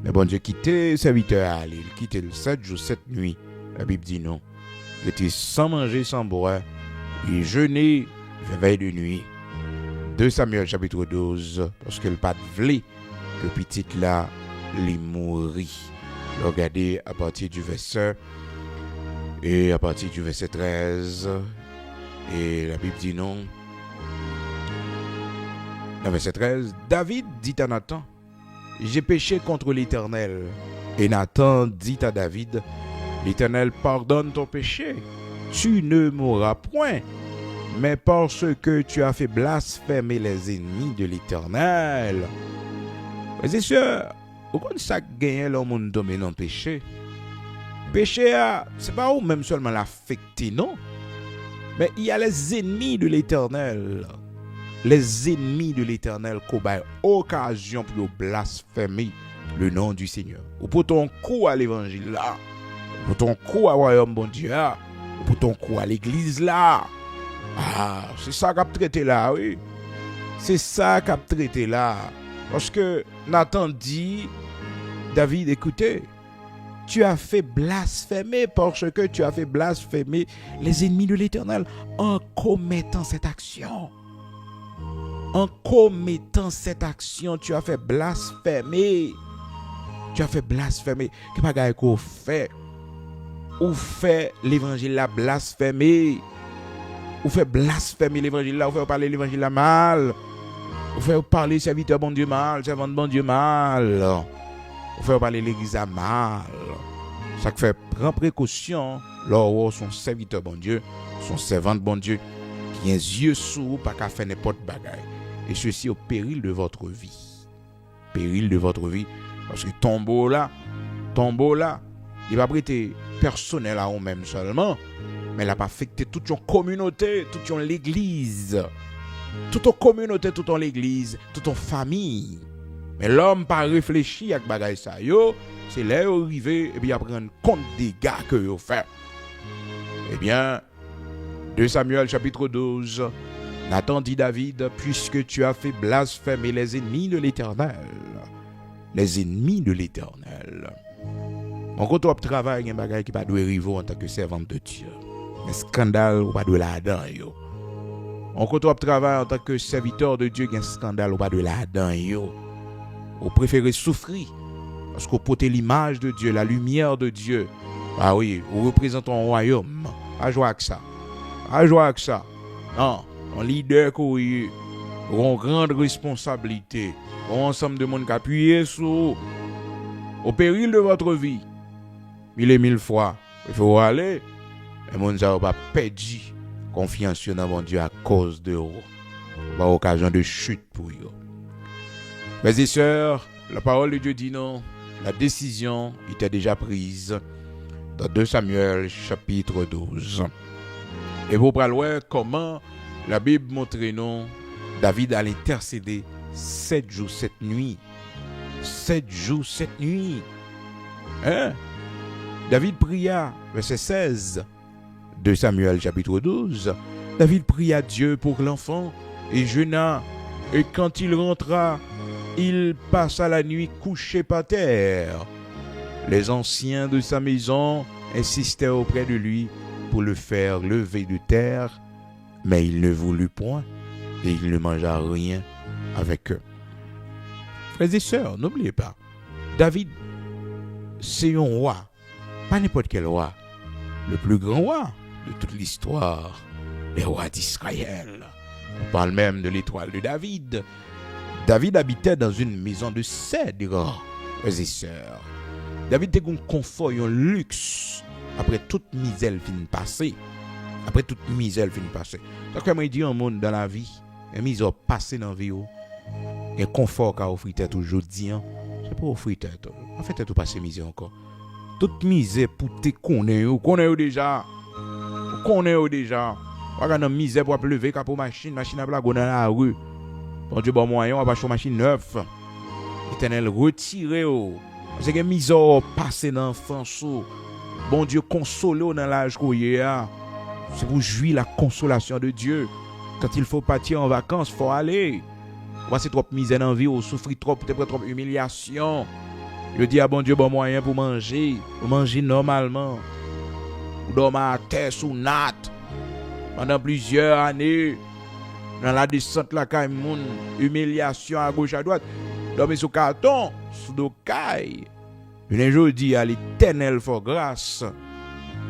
Mais bon Dieu, quitter serviteur à aller, il quitte le 7 jours, 7 nuits. La Bible dit non. Il était sans manger, sans boire. Il jeûnait, il fait veille de nuit. 2 Samuel chapitre 12, parce que le pas voulait que petit là, il mourit. Regardez à partir du verset et à partir du verset 13. Et la Bible dit non. Dans verset 13, David dit à Nathan, j'ai péché contre l'Éternel. Et Nathan dit à David, l'Éternel pardonne ton péché. Tu ne mourras point. Mais parce que tu as fait blasphémer les ennemis de l'Éternel. C'est sûr, pourquoi ça gagne l'homme tombé dans le péché? Péché, c'est pas où même seulement l'affecter, non? Mais il y a les ennemis de l'Éternel. Les ennemis de l'Éternel qui ont occasion pour blasphémer le nom du Seigneur. Ou pour ton coup à l'évangile là. Ou pour ton coup au royaume bon Dieu là. Ou pour ton coup à l'église là. Ah, c'est ça qu'a traité là, oui. C'est ça qu'a traité là. Parce que Nathan dit, David, écoutez, tu as fait blasphémer parce que tu as fait blasphémer les ennemis de l'Éternel en commettant cette action. En commettant cette action, tu as fait blasphémer. Tu as fait blasphémer. Qu'est-ce que qu'on fait? Ou fait l'évangile là blasphémer? Ou fait blasphémer l'évangile là? Ou fait parler l'évangile là mal? Ou fait parler serviteur bon Dieu mal? Servant bon Dieu mal? Ou fait parler l'église là mal? Ça fait prendre précaution. Là, son serviteur bon Dieu, son servant bon Dieu, qui a un yeux sourds, pas qu'à faire n'importe bagaille. Et ceci au péril de votre vie. Péril de votre vie. Parce que tombeau là, il va prêter personnel à vous-même seulement, mais il a pas affecté toute une communauté, toute une l'église. Toute une communauté, toute une l'église, toute une famille. Mais l'homme pas réfléchi à ce bagaille ça. C'est là où arrivé et puis il prendre compte des gars que vous fait. Eh bien, 2 Samuel chapitre 12. Nathan dit David, puisque tu as fait blasphémer les ennemis de l'Éternel. Les ennemis de l'Éternel. On compte au travail, il y a un bagage qui pas doit arriver en tant que servant de Dieu. Un scandale ou pas de là-dedans. On compte au travail en tant que serviteur de Dieu, il y a un scandale ou pas de là-dedans. On préfère souffrir. Parce qu'on porte l'image de Dieu, la lumière de Dieu. Ah oui, on représente un royaume. À jouer avec ça. À jouer avec ça. Non. Un leader qui a une grande responsabilité. Un ensemble de monde qui appuie sur. au péril de votre vie, 1000 et 1000 fois, il faut aller, et mon Dieu pas perdu confiance dans mon Dieu à cause de vous, pas occasion de chute pour vous. Mes et sœurs, la parole de Dieu dit non, la décision était déjà prise dans 2 Samuel chapitre 12. Et vous pourrez voir comment la Bible montre non, David a intercédé 7 jours, 7 nuits. 7 jours, 7 nuits. Hein? David pria, verset 16, 2 Samuel chapitre 12. David pria Dieu pour l'enfant et jeûna. Et quand il rentra, il passa la nuit couché par terre. Les anciens de sa maison insistaient auprès de lui pour le faire lever de terre, mais il ne voulut point et il ne mangea rien avec eux. Frères et sœurs, n'oubliez pas, David, c'est un roi, pas n'importe quel roi, le plus grand roi de toute l'histoire, les rois d'Israël. On parle même de l'étoile de David. David habitait dans une maison de cèdre, frères et sœurs. David était un confort et un luxe après toute misère fin passée. Après toute misère fin passée. Donc, comme il dit un monde dans la vie, une misère passée dans la vie, un confort qu'a offert tête aujourd'hui, c'est pas offrir tête. En fait, tout passer misère encore. Toute misère pour te connaître déjà. Connaître déjà. Regarde une misère pour lever pour machine à blague dans la rue. Bon Dieu, bon moyen, on va acheter une machine neuve. Éternel, retirez. C'est que misère passée dans l'enfance. Bon Dieu, consolez dans l'âge qu'on y a. C'est pour jouir la consolation de Dieu. Quand il faut partir en vacances, il faut aller. Voici trop misère dans la vie, on souffre trop, peut-être trop humiliation. Je dis à bon Dieu, bon moyen pour manger normalement. Ou dormir à terre sous natte pendant plusieurs années. Dans la descente, la caille, humiliation à gauche, à droite. Dormir sous carton, sous dos caille. Un jour, dit à l'Éternel, for grâce.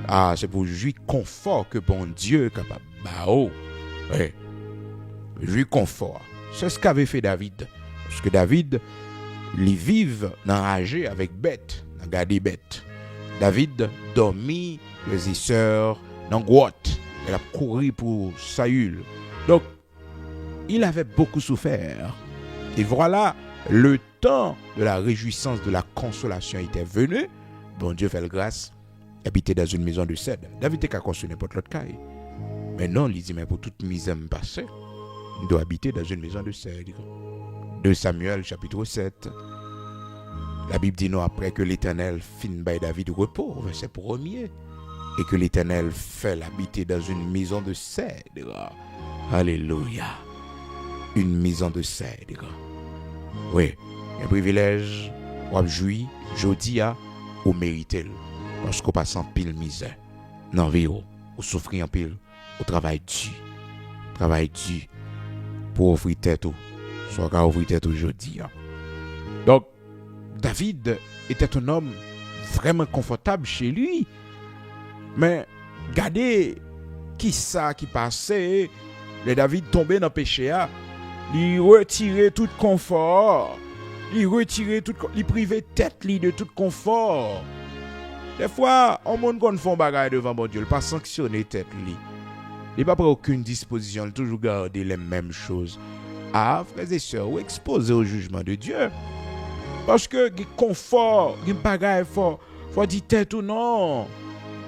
Ah, c'est pour jouir confort que bon Dieu est capable. Bah oh, ouais. Jouir confort. C'est ce qu'avait fait David. Parce que David, il vive enragé avec bête, dans garder bête. David dormit, les sœurs, dans grotte. Il a couru pour Saül. Donc, il avait beaucoup souffert. Et voilà, le temps de la réjouissance, de la consolation était venu. Bon Dieu fait le grâce. Habiter dans une maison de cèdre. David était qu'à construire n'importe l'autre caille. Mais non, il dit, mais pour toute misère passée, il doit habiter dans une maison de cèdre. 2 Samuel chapitre 7. La Bible dit non, après que l'Éternel fin by David repos, verset 1er, et que l'Éternel fait l'habiter dans une maison de cèdre. Alléluia. Une maison de cèdre. Oui, un privilège, ou jouir, jodi a, ou mériter. Parce qu'on passe en pile misère. Non, ou souffrir en pile, au travail dur. Travail dur. Pour offrir tête, soit qu'à offrir tête aujourd'hui. Donc, David était un homme vraiment confortable chez lui. Mais, regardez, qui ça qui passait, le David tombé dans le péché, il retirait tout confort. Il privait tête de tout confort. Des fois, on monde qu'on fait bagaille devant mon Dieu, il pas sanctionner tête li. Il pas prendre aucune disposition, il toujours garder les mêmes choses. Ah, frères et sœurs, ou exposer au jugement de Dieu. Parce que le confort, le bagaille faut dire tête ou non.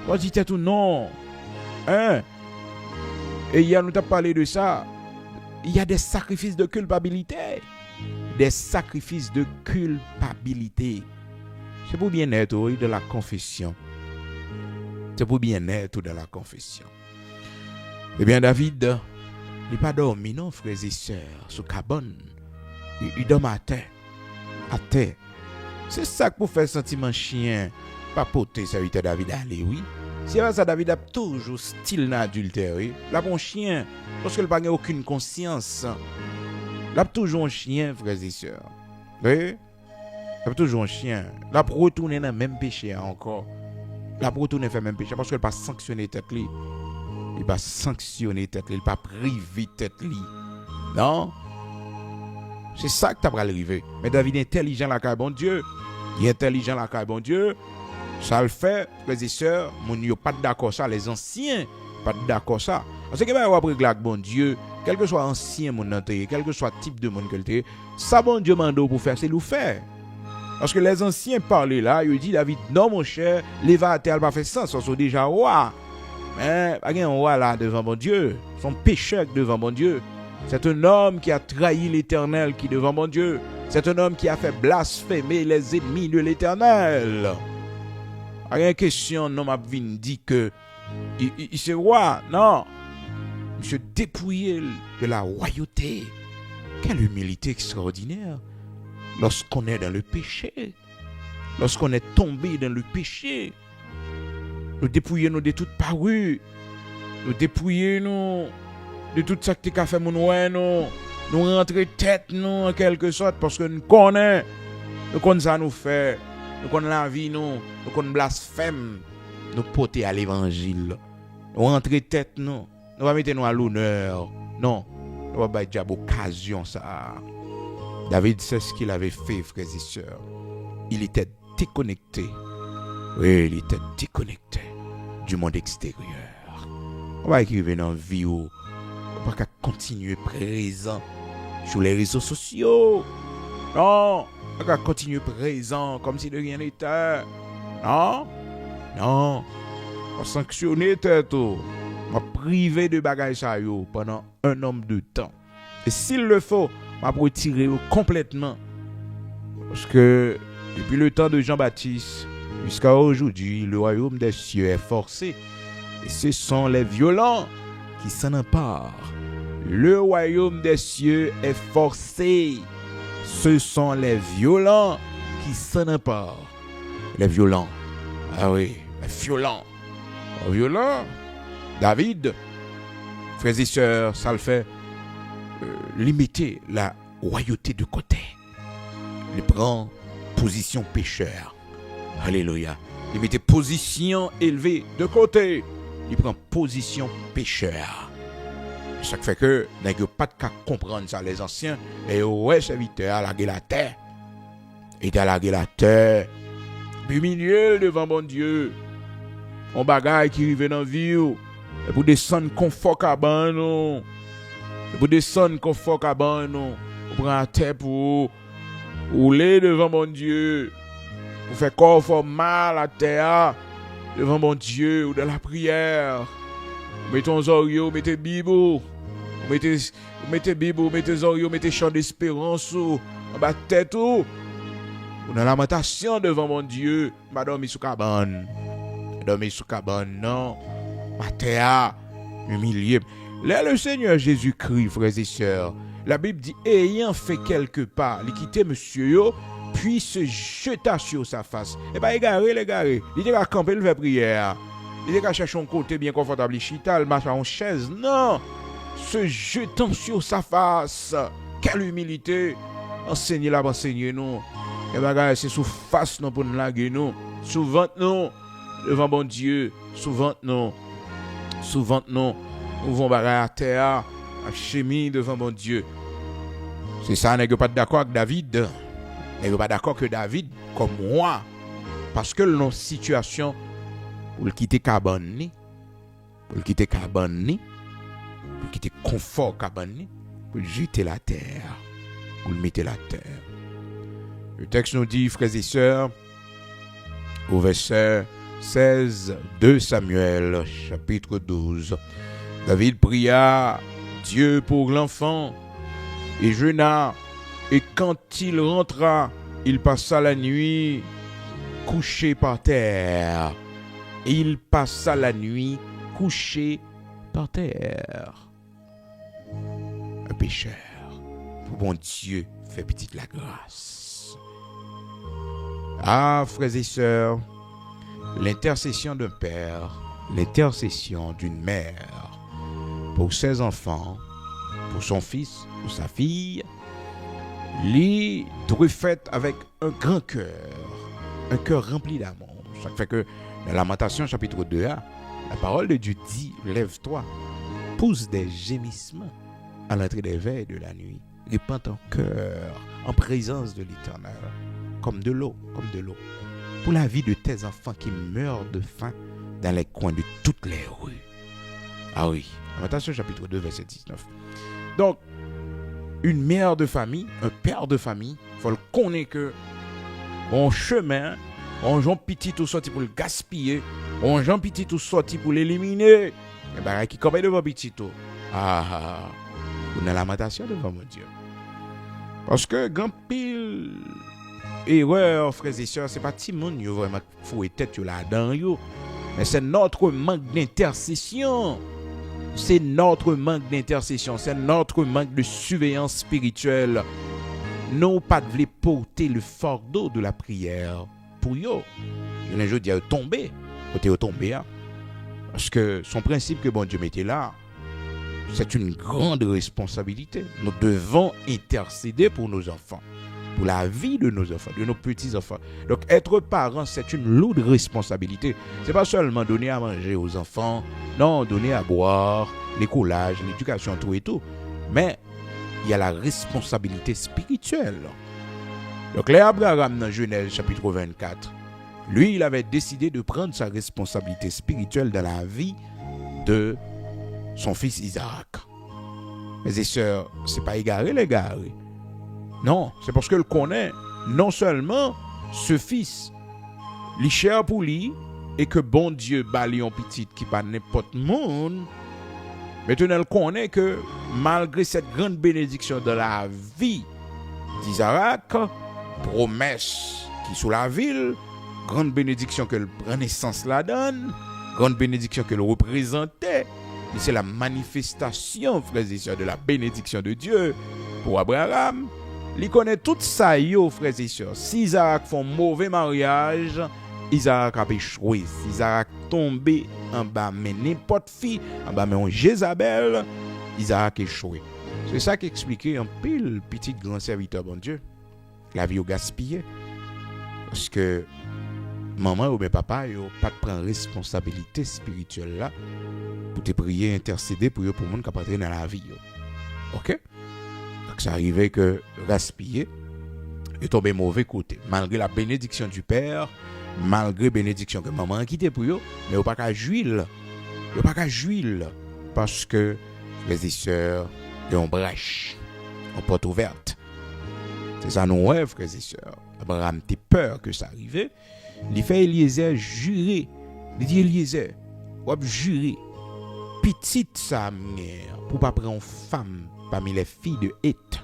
Faut dire tête ou non. Hein? Et hier nous t'a parlé de ça. Il y a des sacrifices de culpabilité. Des sacrifices de culpabilité. C'est pour bien-être de la confession. C'est pour bien-être de la confession. Eh bien, David, il n'est pas dormi, non, frères et sœurs, sous cabane. Il dort à terre. À terre. C'est ça que pour faire sentiment chien, pas porter serviteur David aller, oui. C'est vrai ça, David a toujours style d'adultère, oui. Là, bon chien, parce qu'il n'a pas aucune conscience. Là, toujours un chien, frères et sœurs. Oui. Là, toujours un chien. Là, pour retourner dans le même péché encore. Là, pour retourner faire le même péché, parce qu'il n'a pas sanctionné tête li. Il va sanctionner tête li, il va priver tête li. Non? C'est ça que tu as arrivé. Mais David est intelligent là, car bon Dieu. Il est intelligent la caille bon Dieu. Ça le fait, frères et sœurs, moun yo pas d'accord ça, les anciens pas d'accord ça. Parce que ben après glak bon Dieu, quel que soit ancien moun nan teye, quel que soit type de monde que teye, ça bon Dieu mando pour faire c'est nous faire. Parce que les anciens parlaient là, ils dit David, non mon cher, les va à terre pas fait sens, ils sont déjà rois. Mais pas un roi là devant mon Dieu, son pécheur devant mon Dieu. C'est un homme qui a trahi l'Éternel qui devant mon Dieu. C'est un homme qui a fait blasphémer les ennemis de l'Éternel. Rien question, non, m'a dit que il se roi, non. Il se dépouillait de la royauté. Quelle humilité extraordinaire. Lorsqu'on est dans le péché, lorsqu'on est tombé dans le péché, nous dépouillons de toute parure, nous dépouillons de tout ça que tu as fait, nous rentrons tête nous en quelque sorte parce que nous connaissons ça nous fait, nous connaissons la vie, nous connaissons blasphème, nous porter à l'évangile, nous rentrons tête nous va mettre nous à l'honneur, non, nous va pas dire occasion ça. David sait ce qu'il avait fait, frères et sœurs. Il était déconnecté. Oui, il était déconnecté du monde extérieur. On va écrire dans la vie, on va pas continuer présent sur les réseaux sociaux. Non, on va continuer présent comme si de rien n'était. Non, on va sanctionner tête. On va priver de bagages ça pendant un nombre de temps. Et s'il le faut, on va retirer complètement. Parce que depuis le temps de Jean-Baptiste jusqu'à aujourd'hui, le royaume des cieux est forcé. Et ce sont les violents qui s'en emparent. Le royaume des cieux est forcé. Ce sont les violents qui s'en emparent. Les violents. Ah oui, les violents. Les violents. David, frères et sœurs, ça le fait. Limiter la royauté de côté. Il prend position pécheur. Alléluia. Il mettait position élevée de côté. Il prend position pécheur. Ça fait que n'a pas de cas comprendre ça les anciens et ouais serviteur à la terre. Et à la terre. Puis milieu devant mon Dieu. On bagaille qui arrive dans vie et pour descendre confort cabane. Pour descendre confort cabane, pour prendre la terre pour rouler devant mon Dieu, pour faire corps mal à terre devant mon Dieu ou dans la prière. Mettons oreilles, mettez Bible, mettez Bible, mettez oreilles, mettez chant d'espérance ou en bas de tête ou dans la lamentation devant mon Dieu, m'a dormi sous cabane. Dormi sous cabane, non. Ma terre humilié. Là, le Seigneur Jésus-Christ, frères et sœurs, la Bible dit, ayant fait quelque part, il quittait monsieur yo, puis se jeta sur sa face. Et bien, égaré. Il était à camper, il fait prière. Il était à chercher un côté bien confortable, il chita, il marche en chaise. Non! Se jetant sur sa face. Quelle humilité! Enseignez-la, enseignez-nous. Et bien, c'est sous face, non, pour nous laguer, nous. Souvent, non. Devant bon Dieu. Souvent, non. Nous vont barrer à terre, à chemin devant mon Dieu. C'est ça, n'est pas d'accord avec David. N'est pas d'accord que David, comme moi, parce que nos situations, pour le quitter cabane, pour le quitter confort cabane, pour jeter la terre, pour le mettre la terre. Le texte nous dit, frères et sœurs, au verset 16 de Samuel, chapitre 12. David pria Dieu pour l'enfant et jeûna, et quand il rentra, il passa la nuit couché par terre. Et il passa la nuit couché par terre. Un pécheur, pour bon Dieu, fait petite la grâce. Ah, frères et sœurs, l'intercession d'un père, l'intercession d'une mère, pour ses enfants, pour son fils, pour sa fille, lui doit fait avec un grand cœur, un cœur rempli d'amour. Ça fait que dans Lamentation chapitre 2a, la parole de Dieu dit, lève-toi, pousse des gémissements à l'entrée des veilles de la nuit, répands ton cœur en présence de l'Éternel. comme de l'eau. Pour la vie de tes enfants qui meurent de faim dans les coins de toutes les rues. Ah oui, Lamentation chapitre 2, verset 19. Donc, une mère de famille, un père de famille, il faut le connaître que on chemin, on gens petit tout sorti pour le gaspiller, on gens petit tout sorti pour l'éliminer. Et bien, qui comme devant petit tout. On a lamentation devant mon Dieu. Parce que grand pile erreur, frères et sœurs, c'est pas tout le monde qui vraiment fouet tête là-dedans yo. Mais c'est notre manque d'intercession. C'est notre manque d'intercession, c'est notre manque de surveillance spirituelle. Nous pas de porter le fardeau de la prière pour yo. Un jour dit tomber, côté tomber hein. Parce que son principe que bon Dieu mettait là, c'est une grande responsabilité. Nous devons intercéder pour nos enfants, pour la vie de nos enfants, de nos petits-enfants. Donc, être parent, c'est une lourde responsabilité. Ce n'est pas seulement donner à manger aux enfants, non, donner à boire, l'écolage, l'éducation, tout et tout. Mais il y a la responsabilité spirituelle. Donc, Abraham, dans Genèse chapitre 24, lui, il avait décidé de prendre sa responsabilité spirituelle dans la vie de son fils Isaac. Mes sœurs, c'est pas égaré l'égaré. Non, c'est parce que le connaît non seulement ce fils, li cher pour lui, et que bon Dieu bali en petite qui pas n'importe monde. Maintenant, le connaît que malgré cette grande bénédiction de la vie d'Isaac, promesse qui sous la ville, grande bénédiction que le naissance la donne, grande bénédiction que le représentait, et c'est la manifestation, frères et sœurs, de la bénédiction de Dieu pour Abraham. Il connaît tout ça, yo, frères et sœurs. Si Isaac fait un mauvais mariage, Isaac a échoué. Si Isaac tombé en bas, mais n'importe fille, en bas, mais en Jézabel, Isaac a échoué. C'est ça qui expliquait un pile petit grand serviteur, bon Dieu. La vie au gaspillé. Parce que maman ou bien papa, yo pas de prendre responsabilité spirituelle là pour te prier, intercéder pour le monde qui appartient dans la vie. Yo. OK? Donc ça arrivait que gaspiller et tomber mauvais côté. Malgré la bénédiction du Père, malgré la bénédiction que maman a quitté pour eux, mais on pas qu'à jouir. On pas qu'à jouir parce que les sœurs ont brèche, ont porte ouverte. C'est ça nos rêves, frères et sœurs. Abraham était peur que ça arrivait. Il fait Eliezer jurer. Il dit Eliezer, on va jurer. Petite sa mère pour pas prendre une femme parmi les filles de Heth.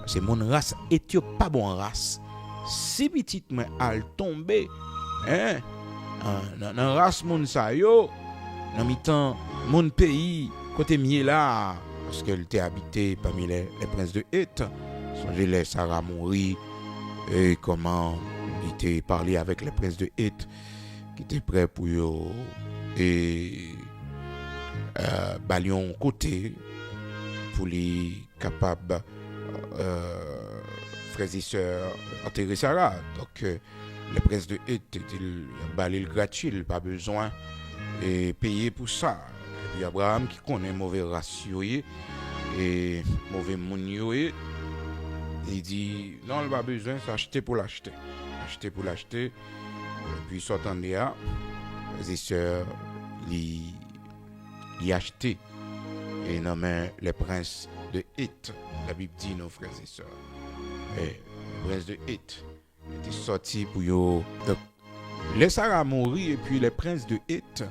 C'est mon race Éthiopie, pas bon race. Si petite moi al tomber, hein, dans race mon sa yo, dans mi-temps mon pays côté mieux là parce qu'elle était habité parmi les princes de Heth. Songez les Sarah mourir et comment il était parlé avec les princes de Heth qui étaient prêts pour yo et balion côté pour les capables frères et sœurs enterrer Sarah. Donc les princes de Heth ils balé le gratuit, pas besoin et payer pour ça. Et puis Abraham qui connaît mauvais ratio et mauvais monio il dit non, il n'a pas besoin, c'est acheter pour l'acheter. Acheter pour l'acheter. Et puis sortant de là, les sœurs l'y acheter et nommer les princes de Heth. La Bible dit nos frères et sœurs. Et les princes de Heth étaient sortis pour yo. Donc, les Sarah mourir et puis les princes de Heth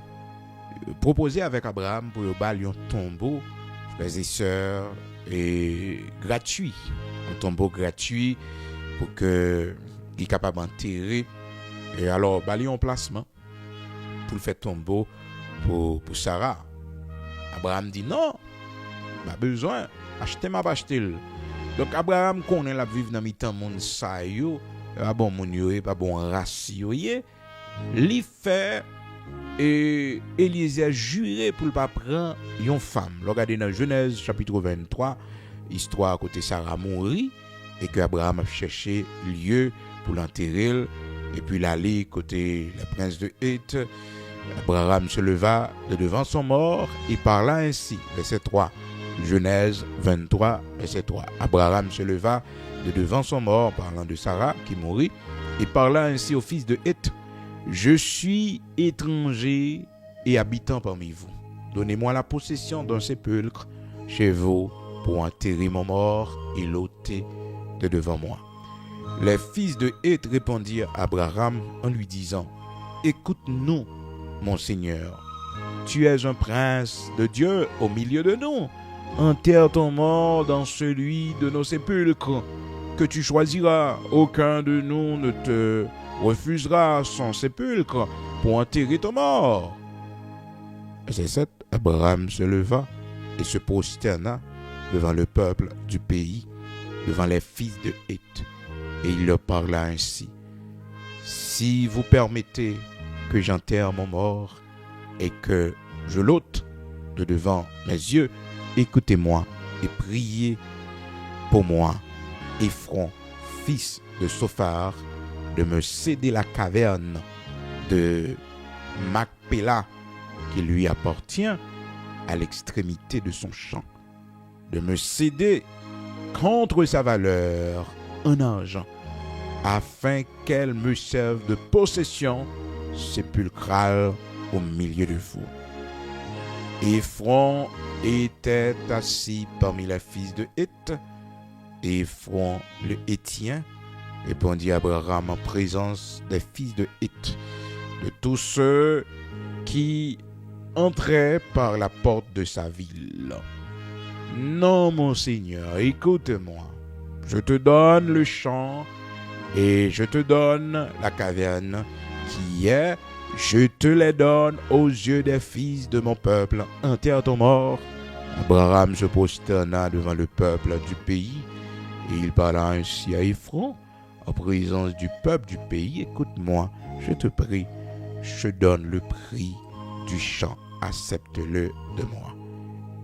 proposaient avec Abraham pour yo bal un tombeau, frères et sœurs, et gratuit. Un tombeau gratuit pour que il est capable d'enterrer. Et alors, bali un placement pour le faire tombeau pour Sarah. Abraham dit non, pas besoin, acheter m'a acheter. Donc Abraham connaît la vivre dans mi-temps mon sa yo, pas bon mon yo, pas bon race yo yé. Li fait et Élisée a juré pour ne pas prendre une femme. Regardez dans Genèse chapitre 23, histoire côté Sarah mourit et que Abraham a cherché lieu pour l'enterrer et puis l'aller côté le prince de Heth. Abraham se leva de devant son mort et parla ainsi. Verset 3. Genèse 23, verset 3. Abraham se leva de devant son mort, parlant de Sarah qui mourut, et parla ainsi au fils de Heth: Je suis étranger et habitant parmi vous. Donnez-moi la possession d'un sépulcre chez vous pour enterrer mon mort et l'ôter de devant moi. Les fils de Heth répondirent à Abraham en lui disant: Écoute-nous, mon Seigneur, tu es un prince de Dieu au milieu de nous. Enterre ton mort dans celui de nos sépulcres que tu choisiras. Aucun de nous ne te refusera son sépulcre pour enterrer ton mort. Verset 7. Abraham se leva et se prosterna devant le peuple du pays, devant les fils de Heth, et il leur parla ainsi: Si vous permettez que j'enterre mon mort et que je l'ôte de devant mes yeux, écoutez-moi et priez pour moi, Ephron, fils de Sophar, de me céder la caverne de Macpéla qui lui appartient à l'extrémité de son champ, de me céder contre sa valeur en argent, afin qu'elle me serve de possession sépulcrale au milieu de vous. Ephron était assis parmi les fils de Heth. Ephron le Héthien répondit à Abraham en présence des fils de Heth, de tous ceux qui entraient par la porte de sa ville: Non, mon Seigneur, écoute-moi. Je te donne le champ et je te donne la caverne qui est. Je te les donne aux yeux des fils de mon peuple. Enterre ton mort. Abraham se prosterna devant le peuple du pays et il parla ainsi à Ephron en présence du peuple du pays: Écoute-moi, je te prie, je donne le prix du champ, accepte-le de moi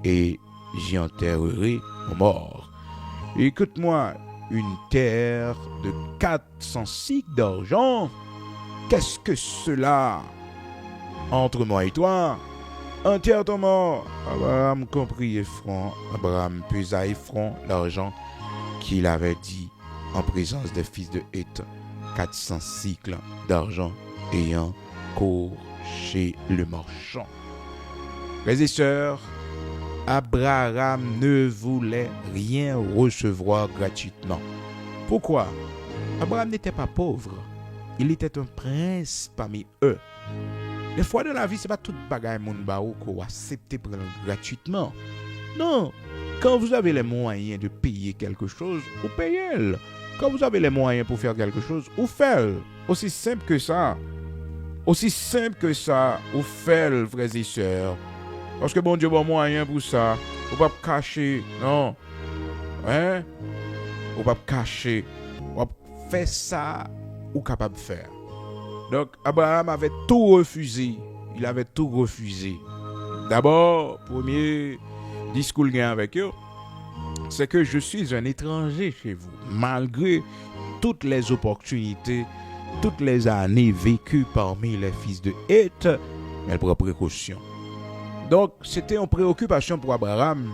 et j'y enterrerai mon mort. Écoute-moi, une terre de 400 cycles d'argent. Qu'est-ce que cela entre moi et toi? Enterre ton mort. Abraham comprit Ephron. Abraham pesa Ephron l'argent qu'il avait dit en présence des fils de Heth, 400 cycles d'argent ayant cours chez le marchand. Frères et sœurs, Abraham ne voulait rien recevoir gratuitement. Pourquoi? Abraham n'était pas pauvre. Il était un prince parmi eux. Des fois dans la vie, ce n'est pas toute bagaille moun ba ou qu'on accepte prendre gratuitement. Non, quand vous avez les moyens de payer quelque chose, vous payez. Quand vous avez les moyens pour faire quelque chose, vous faites. Aussi simple que ça. Aussi simple que ça, vous faites, frères et sœurs. Parce que bon Dieu a moyen pour ça. Vous ne pouvez pas cacher, non. Hein? Vous ne pouvez pas cacher. Vous faire ça, vous êtes capable de faire. Donc, Abraham avait tout refusé. Il avait tout refusé. D'abord, premier discours qu'il y a avec eux, c'est que je suis un étranger chez vous. Malgré toutes les opportunités, toutes les années vécues parmi les fils de Heth, elle prend précaution. Donc, c'était une préoccupation pour Abraham.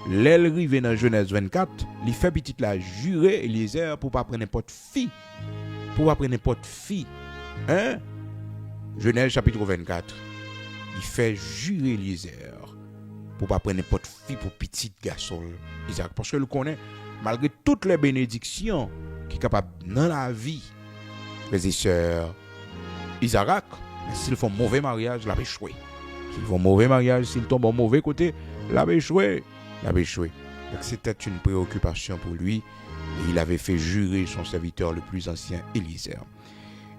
L'Elrivé dans Genèse 24, il fait petit la jurer Eliezer pour ne pas prendre n'importe fille. Pour ne pas prendre n'importe fille. Hein? Genèse chapitre 24. Il fait jurer Eliezer pour ne pas prendre n'importe fille pour petit garçon Isaac. Parce que le connaît, malgré toutes les bénédictions qui sont capables dans la vie, frères et sœurs, Isaac, s'il fait un mauvais mariage, il a échoué. S'il fait un mauvais mariage, s'il tombe au mauvais côté, il a échoué. Donc c'était une préoccupation pour lui. Et il avait fait jurer son serviteur le plus ancien, Eliezer.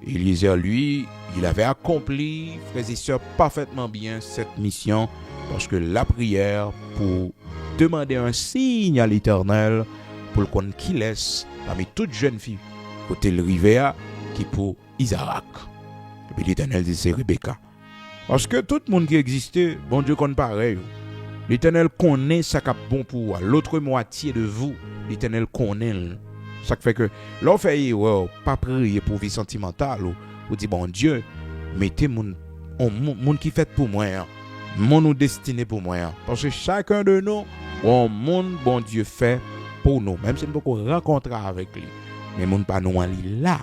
Eliezer, lui, il avait accompli, frères et sœurs, parfaitement bien cette mission, parce que la prière pour demander un signe à l'Éternel, pour qu'on qui laisse parmi toutes jeunes filles, côté le Rivéa, qui pour Isaac. Et puis l'Éternel dit c'est Rebecca. Parce que tout le monde qui existait, bon Dieu connaît pareil. L'Éternel connaît ça qui est bon pour l'autre moitié de vous. L'Éternel connaît. Ça fait que l'on fait pas prier pour vie sentimentale ou dire bon Dieu, mettez mon qui fait pour moi, mon nous destiné pour moi. Parce que chacun de nous un monde bon Dieu fait pour nous, même si nous pouvons rencontrer avec lui, mais monde pas nous en là.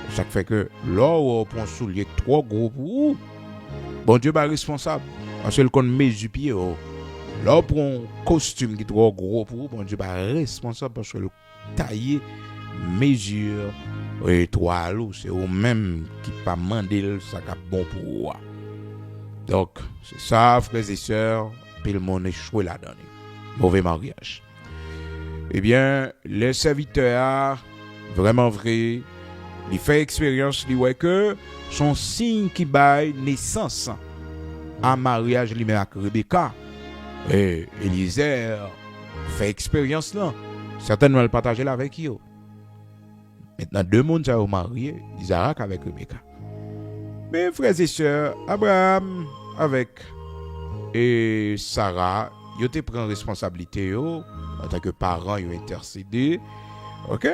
Ça fait que là on prend soulier trop gros pour bon Dieu pas responsable parce que le qu'on mesure pied là on prend costume qui trop gros pour bon Dieu pas responsable parce que le tailler mesure et trois loups c'est au même qui pas mandé ça cap bon pour. Donc c'est ça frères et sœurs, puis le monde échoué là-dedans. Mauvais mariage. Eh bien, les serviteurs vraiment vrai, il fait expérience lui ouais que son signe qui baille naissance à mariage lui même avec Rebecca. Et Eliezer fait expérience là. Certainement le partager là avec eux. Maintenant deux mondes sont mariés, Isaac avec Rebecca. Mais frères et sœurs, Abraham avec et Sarah, ils ont pris responsabilité en tant que parents, ils ont intercédé. OK?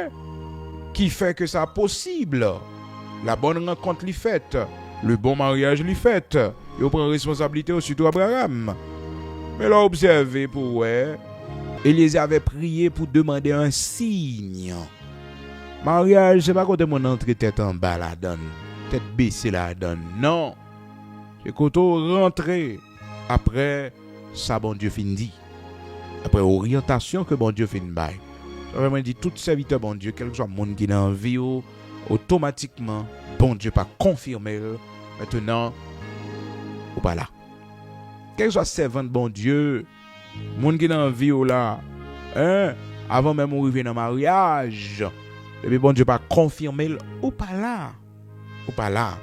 Qui fait que ça possible. La bonne rencontre lui faite, le bon mariage lui fait. Ils ont pris responsabilité aussi de Abraham. Mais là observez pour ouais, Eliezer avait prié pour demander un signe. Mariage, c'est pas quand mon entrée tête en bas la donne, tête baissée la donne. Non. C'est quand on rentre après ça bon Dieu fin dit. Après orientation que bon Dieu fin bail. Ça vraiment dit tout serviteur bon Dieu, quel que soit le monde qui est dans la vie, automatiquement bon Dieu pas confirmer maintenant ou pas là. Quel que soit servant de bon Dieu, monde qui est dans la vie là, avant même d'arriver dans le mariage, et bon Dieu pas confirmer ou pas là. Ou pas là.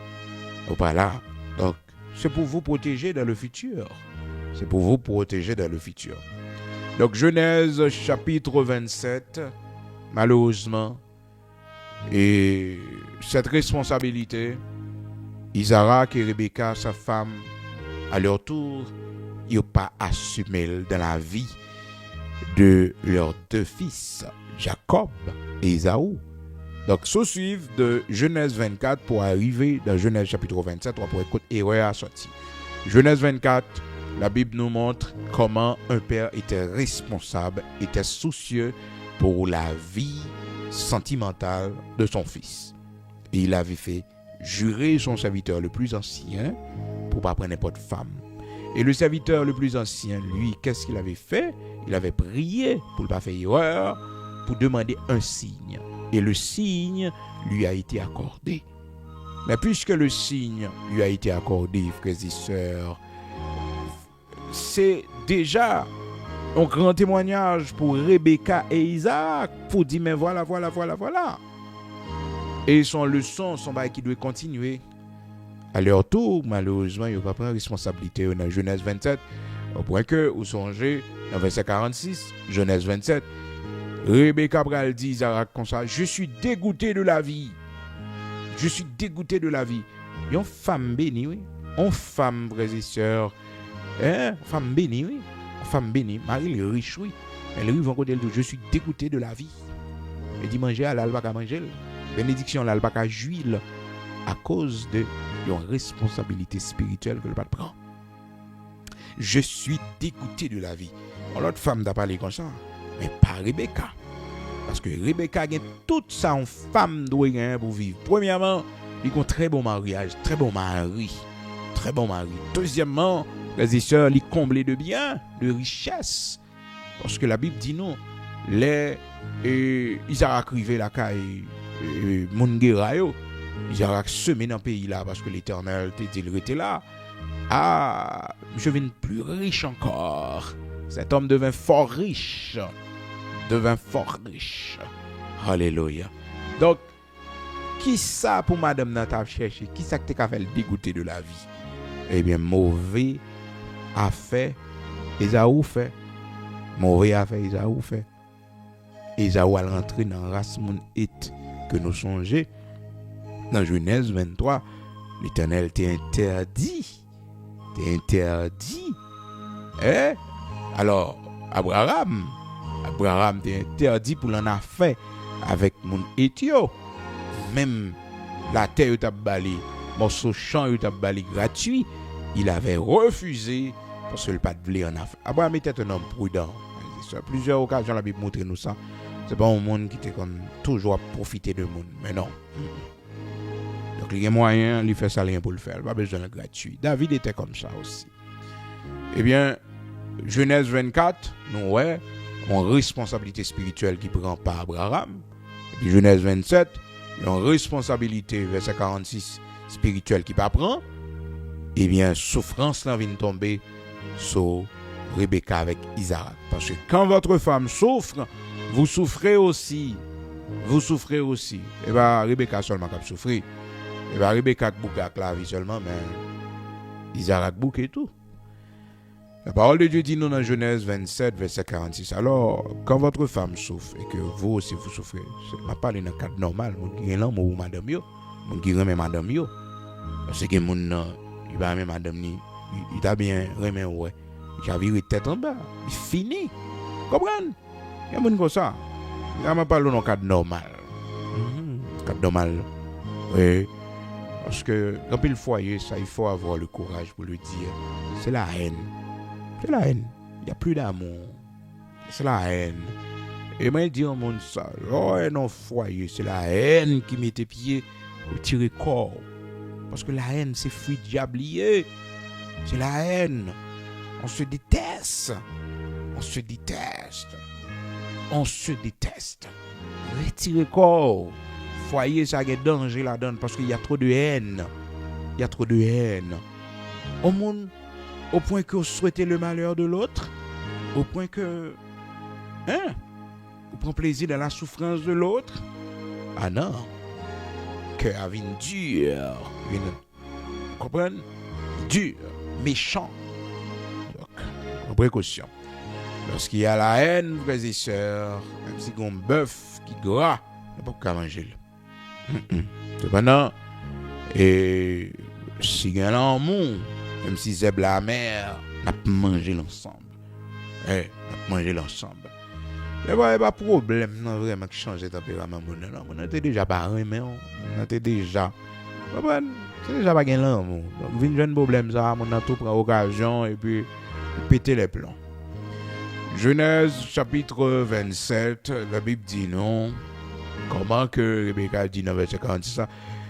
Ou pas là. Donc c'est pour vous protéger dans le futur. C'est pour vous protéger dans le futur. Donc Genèse chapitre 27, malheureusement, et cette responsabilité, Isaac et Rebecca, sa femme, à leur tour, ils n'ont pas assumé dans la vie de leurs deux fils, Jacob et Ésaü. Donc, suivre de Genèse 24 pour arriver dans Genèse chapitre 27, on pourrait écouter erreur à sortir. Genèse 24, la Bible nous montre comment un père était responsable, était soucieux pour la vie sentimentale de son fils. Et il avait fait jurer son serviteur le plus ancien pour ne pas prendre n'importe femme. Et le serviteur le plus ancien, lui, qu'est-ce qu'il avait fait? Il avait prié pour ne pas faire erreur, pour demander un signe. Et le signe lui a été accordé. Mais puisque le signe lui a été accordé, frères et sœurs, c'est déjà un grand témoignage pour Rebecca et Isaac pour dire mais voilà. Et son leçon, son bail qui doit continuer. À leur tour, malheureusement, il n'y a pas pris responsabilité dans Genèse 27. Au point que, vous songez, dans verset 46, Genèse 27, Rebecca pral dit Isaac comme ça, je suis dégoûté de la vie. Je suis dégoûté de la vie. Une femme bénie, oui. Une femme, frères et sœurs. Femme bénie, oui. Une femme bénie. Marie est riche, oui. Elle arrive en côté de je suis dégoûté de la vie. Elle dit manger, elle n'a pas manger. Bénédiction, elle n'a pas jouir à cause de une responsabilité spirituelle que le père prend. Je suis dégoûté de la vie. L'autre femme n'a pas parlé comme ça. Mais pas Rebecca. Parce que Rebecca a toute ça en femme doit pour vivre. Premièrement, il a un très bon mariage, très bon mari. Très bon mari. Deuxièmement, les sœurs, il comblé de biens, de richesses. Parce que la Bible dit non. Les Isaac arrivé la caille Mongerayo. Isaac semé dans le pays là parce que l'Éternel te dit il était là. Ah, je viens plus riche encore. Cet homme devint fort riche. Alléluia. Donc, qui ça pour madame Nata chercher? Qui ça que t'as fait le dégoûter de la vie? Eh bien, mauvais a fait, Ésaü fait. Mauvais a fait, Ésaü fait. Ésaü a rentré dans la race monite que nous songeons. Dans Genèse 23, l'Éternel t'interdit. Alors, Abraham t'interdit pour l'en affaire avec mon Éthio. Même la terre t'a balé, morceau champ t'a balé gratuit, il avait refusé parce qu'il pas de blé en affaire. Abraham était un homme prudent. sœurs. Plusieurs occasions, la Bible montre nous ça. C'est pas un monde qui était comme toujours à profiter de monde. Mais non. Donc, il y a moyen, il fait ça rien pour le faire. Pas besoin de gratuit. David était comme ça aussi. Eh bien, Genèse 24, nous, ouais, une responsabilité spirituelle qui prend par Abraham. Et puis, Genèse 27, il y a une responsabilité, verset 46, spirituelle qui pas prend. Eh bien, souffrance là vient tomber sur Rebecca avec Isaac. Parce que quand votre femme souffre, vous souffrez aussi. Vous souffrez aussi. Et bien, Rebecca seulement qui a souffert. Et bien, Rebecca qui boucle la vie seulement, mais Isaac boucle et tout. La parole de Dieu dit nous dans Genèse 27, verset 46. Alors, quand votre femme souffre et que vous aussi vous souffrez, je ne parle pas dans un cadre normal. Mon qui est là, mon madame yo. Mon qui remet madame yo. Parce que mon il va même madame ni il t'a bien remet ouais. Il a viré tête en bas. Il finit. Comprendre? Il y a mon comme ça. Il m'a parlé dans un cadre normal. Cadre normal. Oui. Parce que quand il foyer, ça, il faut avoir le courage pour le dire. C'est la haine. C'est la haine. Il n'y a plus d'amour. C'est la haine. Et moi, je dis au monde ça. Oh, non, foyer, c'est la haine qui met tes pieds au tirer corps. Parce que la haine, c'est fruit diablier. C'est la haine. On se déteste. On se déteste. On se déteste. Retirer corps. Foyer, ça a un danger là-dedans parce qu'il y a trop de haine. Il y a trop de haine. Au monde, au point que vous souhaitez le malheur de l'autre, au point que, vous prenez plaisir dans la souffrance de l'autre. Ah non, cœur vient dur, comprenez? Dur, méchant. Donc, précaution. Lorsqu'il y a la haine, frères et sœurs, même si on bœuf qui gras, on ne peut pas manger. Cependant, et si il y a l'amour, même si c'est la mère, on a mangé l'ensemble. On a mangé l'ensemble. Il n'y a pas de problème, non, vraiment, qui change de tempérament. On était déjà pas mais on était déjà. C'est déjà pas gain l'amour. Donc, il y a un problème, ça, on a tout pris occasion et puis péter les plans. Genèse chapitre 27, la Bible dit non. Comment que Rebecca dit dans verset 46,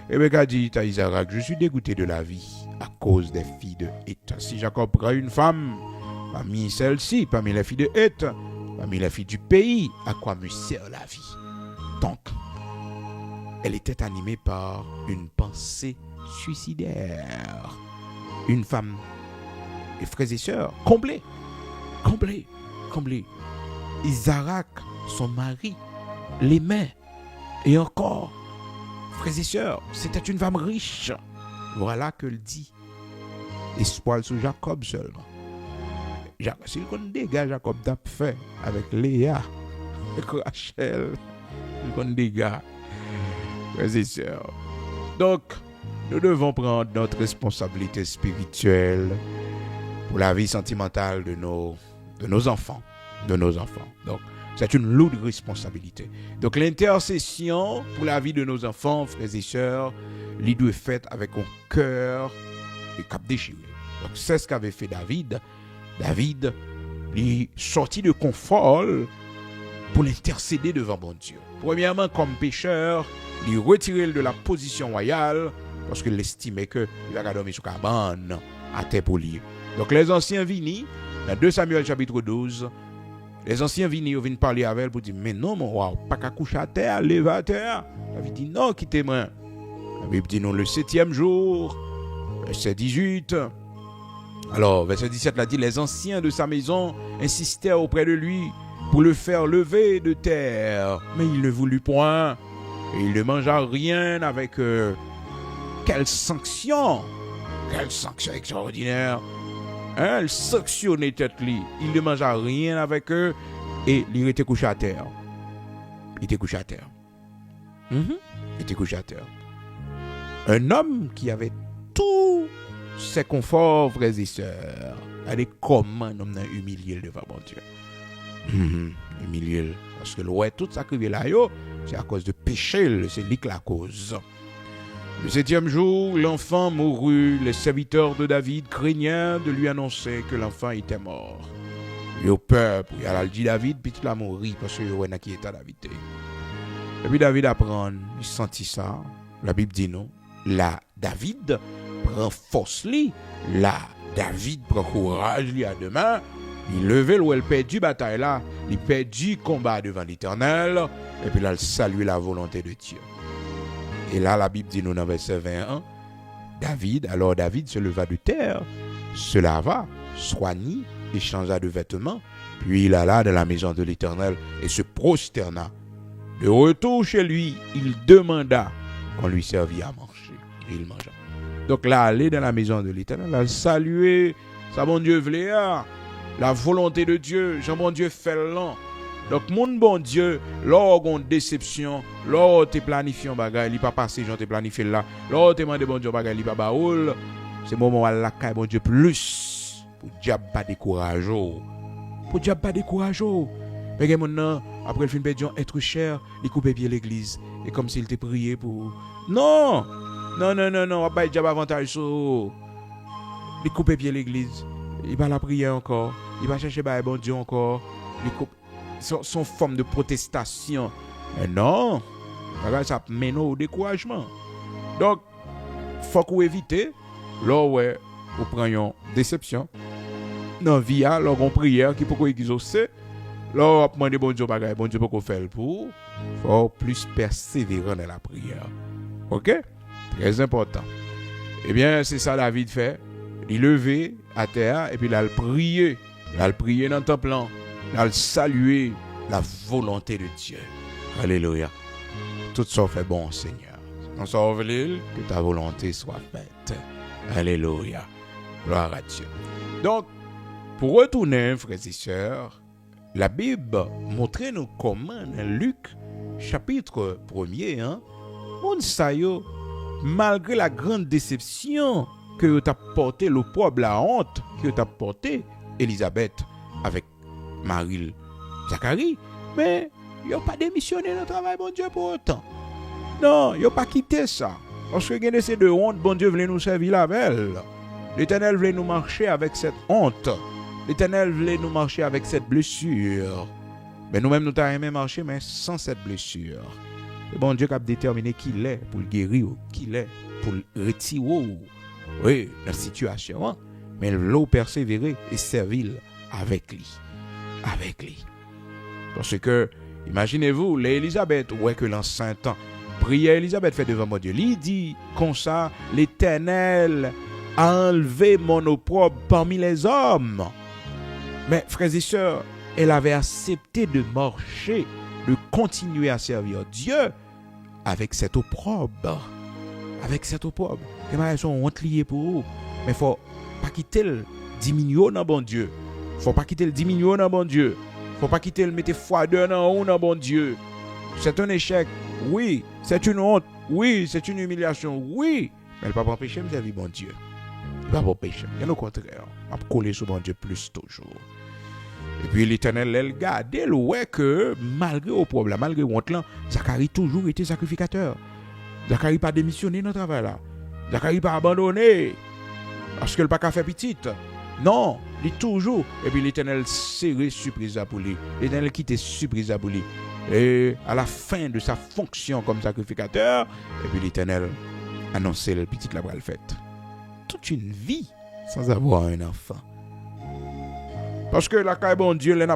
Rebecca dit à Isaac, je suis dégoûté de la vie à cause des filles de Heth. Si Jacob prend une femme parmi celles-ci, parmi les filles de Heth, parmi les filles du pays, à quoi me sert la vie? Donc, elle était animée par une pensée suicidaire. Une femme, et frères et sœurs, comblée. Isaac, son mari, l'aimait. Et encore, frères et sœurs, c'était une femme riche. Voilà que le dit. Espoir sur Jacob seulement. Si le dégât Jacob t'a fait avec Léa, avec Rachel, le dégât, frères et sœurs. Donc, nous devons prendre notre responsabilité spirituelle pour la vie sentimentale de nos enfants. Donc, c'est une lourde responsabilité. Donc, l'intercession pour la vie de nos enfants, frères et sœurs, il doit être faite avec un cœur et cap déchiré. Donc, c'est ce qu'avait fait David. David, il est sorti de confort pour l'intercéder devant mon Dieu. Premièrement, comme pécheur, il est retiré de la position royale parce qu'il estimait qu'il va dormir sur cabane à terre pour lui. Donc, les anciens viennent, dans 2 Samuel chapitre 12, les anciens viennent parler avec elle pour dire, mais non, mon roi, pas qu'à coucher à terre, lever à terre. David dit, non, quittez-moi. La Bible dit, non, le 7e jour, verset 18. Alors, verset 17 l'a dit, les anciens de sa maison insistèrent auprès de lui pour le faire lever de terre. Mais il ne voulut point, et il ne mangea rien avec eux. Quelle sanction extraordinaire. Elle sanctionnait tête li. Il ne mangea rien avec eux et il était couché à terre. Il était couché à terre. Un homme qui avait tous ses conforts, frères et sœurs. Allez, comment un homme a humilié devant mon Dieu. Humilié. Parce que ouais, tout ça qui est là, c'est à cause de péché, c'est lui qui la cause. Le 7e jour, l'enfant mourut. Les serviteurs de David craignant de lui annoncer que l'enfant était mort. Il a peur. Il a dit David, puis il a mouru parce que il a qui est à David. Et puis David apprend, il sentit ça. La Bible dit non. Là, David prend force li. Là, David prend courage li à demain. Il levait où elle perdu bataille là. Il perdu combat devant l'Éternel. Et puis là, il salue la volonté de Dieu. Et là, la Bible dit nous dans verset 21. Alors David se leva de terre, se lava, soignit, et changea de vêtements. Puis il alla dans la maison de l'Éternel et se prosterna. De retour chez lui, il demanda qu'on lui servît à manger. Et il mangea. Donc là, aller dans la maison de l'Éternel, là, saluer, ça bon Dieu voulait, la volonté de Dieu, Jean bon Dieu fait l'an. Donc mon bon Dieu, lors on déception, lors tu planifié un bagage, il pas passé, j'en t'ai planifié là. Lors tu demandé bon Dieu bagage, il pas baoul. C'est moment où la caille bon Dieu plus pour diable pas décourager. Pour diable pas décourager. Mais maintenant après le film pédion être cher, il coupe pied l'église et comme s'il t'ait prié pour non, pas diable avantage so. Il coupe pied l'église, il va la prier encore, il va chercher bah bon Dieu encore, il coupe son forme de protestation. Mais non, ça mène au découragement. Donc, faut qu'on évite, là ouais, vous prenez une déception. Dans vie, là, on prière qui peut qu'on exaucer. Là, on demande bon Dieu bagaille, bon Dieu peut qu'on faire pour. Faut plus persévérer dans la prière. OK? Très important. Eh bien, c'est ça David fait. Il levé à terre et puis là, il priait. Là, il priait dans le temple. Là, il saluait la volonté de Dieu. Alléluia. Tout ça fait bon, Seigneur. On sauve l'île, que ta volonté soit faite. Alléluia. Gloire à Dieu. Donc, pour retourner, frères et sœurs, la Bible montre nous comment, dans Luc, chapitre 1er, on sait, malgré la grande déception que t'a porté l'opprobre, la honte que t'a porté Élisabeth avec Marie Zacharie, mais ils n'ont pas démissionné dans le travail, bon Dieu, pour autant. Non, ils n'ont pas quitté ça. Parce que il ces deux hontes, bon Dieu voulait nous servir la belle. L'Éternel voulait nous marcher avec cette honte. L'Éternel voulait nous marcher avec cette blessure. Mais nous-mêmes, nous t'avons aimé marcher, mais sans cette blessure. Et bon Dieu qui a déterminé qui l'est pour le guérir, qui l'est pour le retirer. Oui, la situation. Hein? Mais l'eau persévérer et servir avec lui. Avec lui. Parce que, imaginez-vous, l'Élisabeth, ouais que l'enceinte, prière Élisabeth fait devant mon Dieu. Il dit, comme ça, l'Éternel a enlevé mon opprobre parmi les hommes. Mais, frères et sœurs, elle avait accepté de marcher, de continuer à servir Dieu avec cet opprobre. Avec cet opprobre. Elles sont honte liées pour vous. Mais il ne faut pas quitter le diminuer dans bon Dieu. Il ne faut pas quitter le diminuer dans bon Dieu. Il ne faut pas quitter le mettre froideur dans haut dans bon Dieu. C'est un échec. Oui. C'est une honte. Oui. C'est une humiliation. Oui. Mais elle ne peut pas empêcher de servir bon Dieu. Il ne va pas empêcher. Bien au contraire. On va coller sur bon Dieu plus toujours. Et puis l'Éternel, elle garde, elle ouais que malgré au problème, malgré honte là, Zacharie toujours été sacrificateur. Zacharie pas démissionné dans le travail là. Zacharie pas abandonné. Parce qu'elle pas qu'à faire petite. Non, il est toujours. Et puis l'Éternel serré surprise pour lui. L'Éternel quitté surprise pour lui. Et à la fin de sa fonction comme sacrificateur, et puis l'Éternel annonçait le petit la bras faite. Toute une vie sans avoir un enfant. Parce que la bon Dieu, la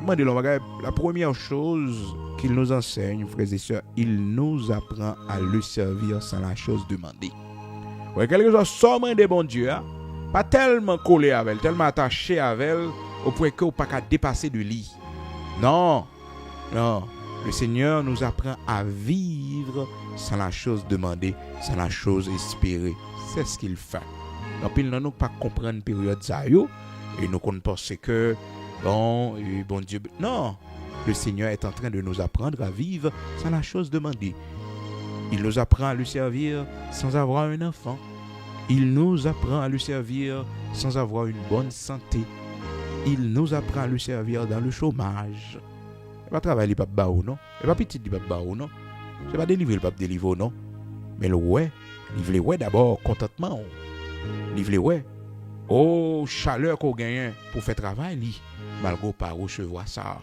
première chose qu'il nous enseigne, frères et sœurs, il nous apprend à le servir sans la chose demandée. Ouais, quelque chose seulement de bon Dieu, hein? Pas tellement collé avec elle, tellement attaché avec elle, au point que vous pas qu'à dépasser de lit. Non, non. Le Seigneur nous apprend à vivre sans la chose demandée, sans la chose espérée. C'est ce qu'il fait. Donc, il n'a pas comprendre une période ça, et nous pensons que bon Dieu. Non, le Seigneur est en train de nous apprendre à vivre sans la chose demandée. Il nous apprend à le servir sans avoir un enfant. Il nous apprend à le servir sans avoir une bonne santé. Il nous apprend à le servir dans le chômage. Il va travailler le pape non? Il va petit le pape non? Il va délivrer le pape délivrer non? Mais le ouais, il voulait ouais d'abord contentement. Il voulait ouais Oh, chaleur qu'on gagne pour faire travail, li, malgré pas recevoir ça.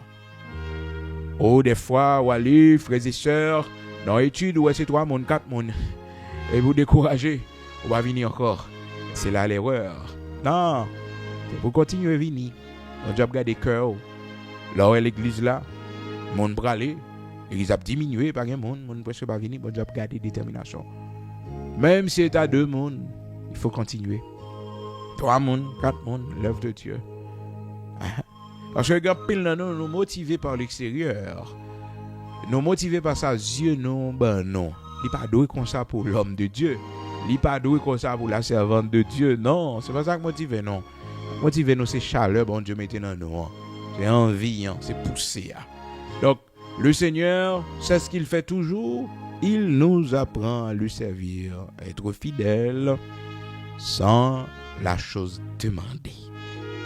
Oh, des fois, ou aller, frères et sœurs, dans l'étude, où c'est 3 moun, 4 moun, et vous décourager, on va venir encore. C'est là l'erreur. Non, c'est pour continuer à venir. On doit regarder cœur. Là où est l'église là, moun bralé, ils ont diminué par un moun presque pas venir, on doit regarder détermination. Même si c'est à 2 moun, il faut continuer. 3 moun, 4 moun, l'œuvre de Dieu. Parce que quand pile nous motivés par l'extérieur, nous motivés par ça, Dieu non, ben non. Il n'est pas doué comme ça pour l'homme de Dieu. Il n'est pas doué comme ça pour la servante de Dieu. Non, c'est pas ça que motive, non. Motiver nous, c'est chaleur, bon Dieu mettez dans nous. C'est envie, c'est poussé. Donc, le Seigneur, c'est ce qu'il fait toujours. Il nous apprend à lui servir, à être fidèle, sans la chose demandée.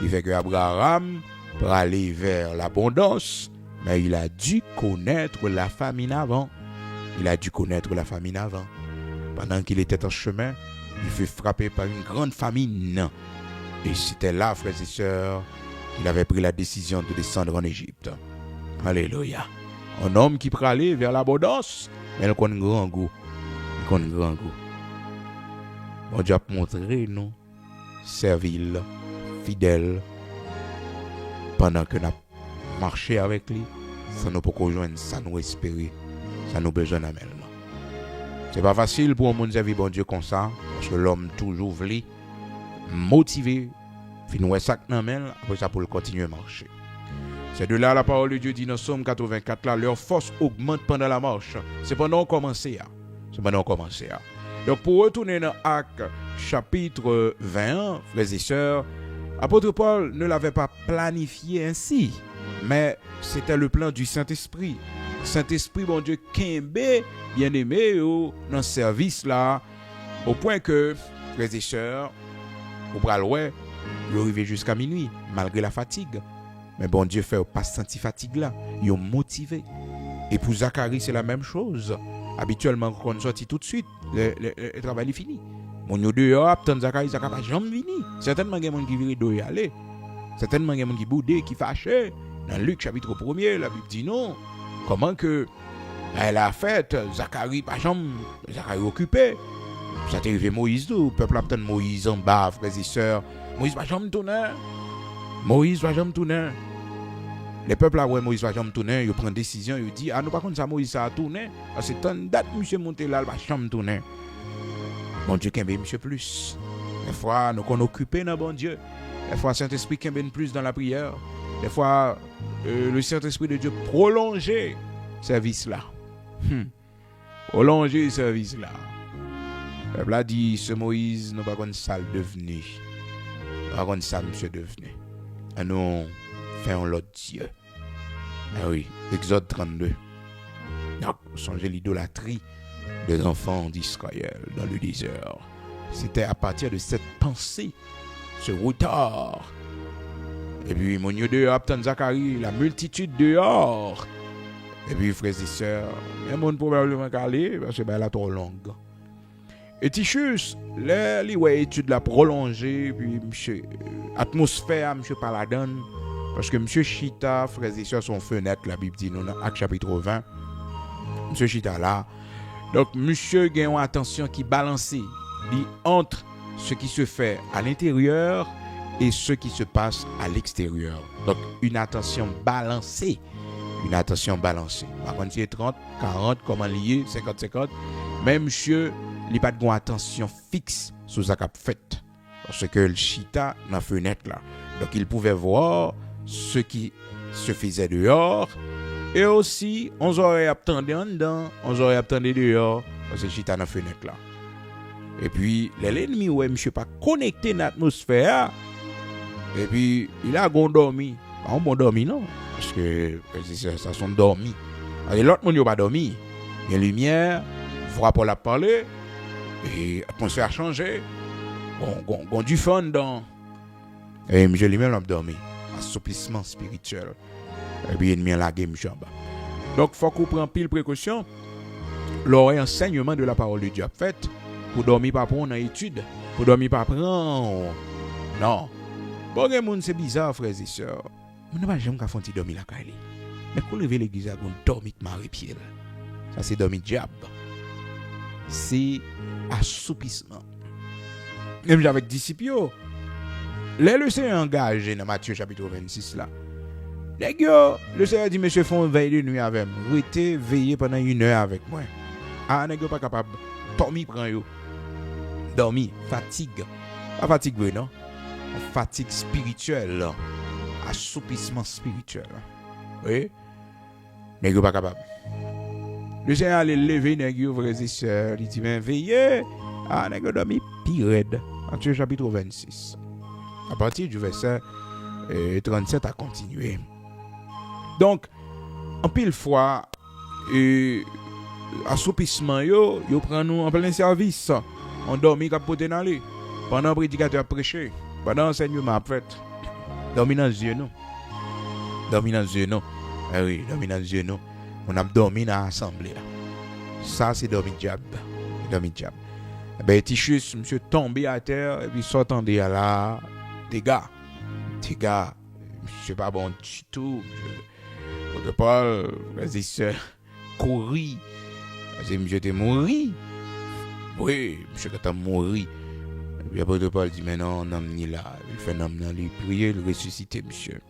Il fait que Abraham, pour aller vers l'abondance, mais il a dû connaître la famine avant. Il a dû connaître la famine avant. Pendant qu'il était en chemin, il fut frappé par une grande famine. Et c'était là, frères et sœurs, qu'il avait pris la décision de descendre en Égypte. Alléluia. Un homme qui peut aller vers l'abondance, mais il connaît un grand goût. Il connaît un grand goût. Bon Dieu a montré nous, servile, fidèle, pendant que nous avons marché avec lui, ça nous peut rejoindre, ça nous espérer, ça nous besoin d'amène. C'est pas facile pour un monde servir bon Dieu comme ça, parce que l'homme toujours voulu motivé, finir ça que nous après ça pour le continuer à marcher. C'est de là la parole de Dieu dit dans Somme 84 là, leur force augmente pendant la marche. C'est pendant qu'on commence. C'est pendant qu'on commence. Donc pour retourner dans Actes chapitre 21, frères et sœurs, apôtre Paul ne l'avait pas planifié ainsi, mais c'était le plan du Saint-Esprit. Saint-Esprit, bon Dieu, Kimbe, bien-aimé, dans ce service là, au point que, frères et sœurs, au bras loin, il arrivé jusqu'à minuit, malgré la fatigue. Mais bon Dieu fait pas sentir fatigue là, ils ont motivé. Et pour Zacharie, c'est la même chose. Habituellement, quand on sortit tout de suite, le travail est fini. Mon yo dehors, attend Zacharie pas jamais vini. Certainement, il y a des gens qui virent dehors aller. Certainement, il y a des gens qui boudent, qui fâchent. Dans Luc chapitre 1er, la Bible dit non. Comment que elle a fait, Zacharie pas jamais, Zacharie occupé. Ça t'est arrivé Moïse, le peuple attend Moïse en bas, frères et sœurs. Moïse pas jamais tourner. Moïse va jamais tourner. Les peuples là, ouais, Moïse va jamais tourner, ils prennent décision, ils disent, ah, nous par contre, ça, Moïse, ça a tourné. C'est tant date, monsieur monté là, il va jamais tourner. Bon Dieu, qu'il y ait monsieur plus. Des fois, nous qu'on occupé dans bon Dieu. Des fois, Saint-Esprit qu'il y ait plus dans la prière. Des fois, le Saint-Esprit de Dieu prolonger ce service là. Prolonger ce service là. Le peuple a dit, ce Moïse, nous pas qu'on ça devenu. Nous pas qu'on ça, monsieur devenu. Et nous faisons l'autre Dieu. Ah oui, Exode 32. Donc, songez l'idolâtrie des enfants d'Israël dans le désert. C'était à partir de cette pensée, ce retard. Et puis, mon Dieu dehors, Zacharie, la multitude dehors. Et puis, frères et sœurs, il y a probablement calé parce que elle a trop longue. Et Tichus, l'étude l'a prolongée, puis monsieur, atmosphère, monsieur Paladin, parce que monsieur Chita, frères et sœurs, son fenêtre, la Bible dit, dans Actes chapitre 20, monsieur Chita là, donc monsieur a une attention qui balance entre ce qui se fait à l'intérieur et ce qui se passe à l'extérieur. Donc une attention balancée. Une attention balancée. Par contre, c'est 30, 40, comment lier, 50, 50. Même monsieur, il n'a pas de attention fixe sur ce qu'il a fait. Parce que le chita dans la fenêtre là. Donc il pouvait voir ce qui se faisait dehors. Et aussi, on aurait attendu en dedans, on aurait attendu dehors. Parce que le chita dans la fenêtre là. Et puis, l'ennemi, ouais, monsieur, pas connecté dans l'atmosphère. Et puis, il a dormi. Pas un bon dormi, non. Parce que ça sont dormis. L'autre monde n'a pas dormi. Il y a une lumière, voix pour la parler, et l'atmosphère a changé. On du fun dans. Et monsieur lui-même a dormi. Assouplissement spirituel. Et puis l'ennemi a lagué monsieur en bas. Donc il faut qu'on prenne pile précaution. L'enseignement de la parole de Dieu fait pour dormir pas prendre en étude, pour dormir pas prendre Non. Bon, les gens, c'est bizarre, frères et sœurs. Je ne vais jamais faire un dormir la caille. Mais quand lever l'église, on dormit marre pied. Ça, c'est dormir diable. C'est assoupissement. Même avec disciples, le Seigneur engagé dans Matthieu chapitre 26 là. Le Seigneur dit, monsieur, font veille de nuit avec moi. Restez veiller pendant 1 heure avec moi. Ah, n'est-ce pas capable. Dormir, prend yo. Dormir, fatigue. Pas fatigue, non? Fatigue spirituelle. Assoupissement spirituel. Oui? N'est-ce pas capable. Le Seigneur allait lever, n'est-ce pas, frères et sœurs. Il dit, mais veillez. Ah, n'est-ce pas dormir pire raide. Matthieu chapitre 26. À partir du verset 37 à continuer. Donc, en pile fois, assoupissement yo prend nous en plein service. On dormit cap pote dans lui. Pendant le prédicateur prêché, pendant l'enseignement fait. Dormi dans les yeux non. Dormi dans les yeux non. Ah oui, dormi dans les yeux non. On a dormi dans l'assemblée là. Ça c'est dormi diable. Dormi diable. Ben Tichus monsieur tombé à terre et puis s'entendait là dégâts. Je pas bon du tout. Je Paul, vas-y, courir. Vas-y, monsieur, t'es mort. Oui, monsieur, quand t'as mort. Et puis après, Paul dit, mais non, non, ni là. Il fait non, il prier, il ressusciter, monsieur.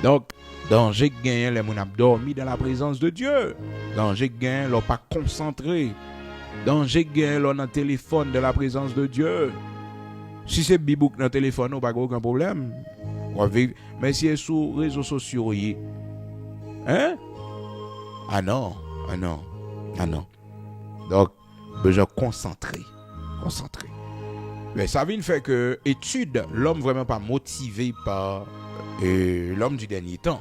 Donc, danger gain, les gens ont dormi dans la présence de Dieu. Danger gain, leur pas concentré. Danger gain, leur dans le téléphone de la présence de Dieu. Si c'est bibouk dans le téléphone, on pas aucun problème. Mais si c'est sur les réseaux sociaux, hein? Ah non. Donc, besoin concentrer. Mais ça vient fait que étude, l'homme vraiment pas motivé par l'homme du dernier temps.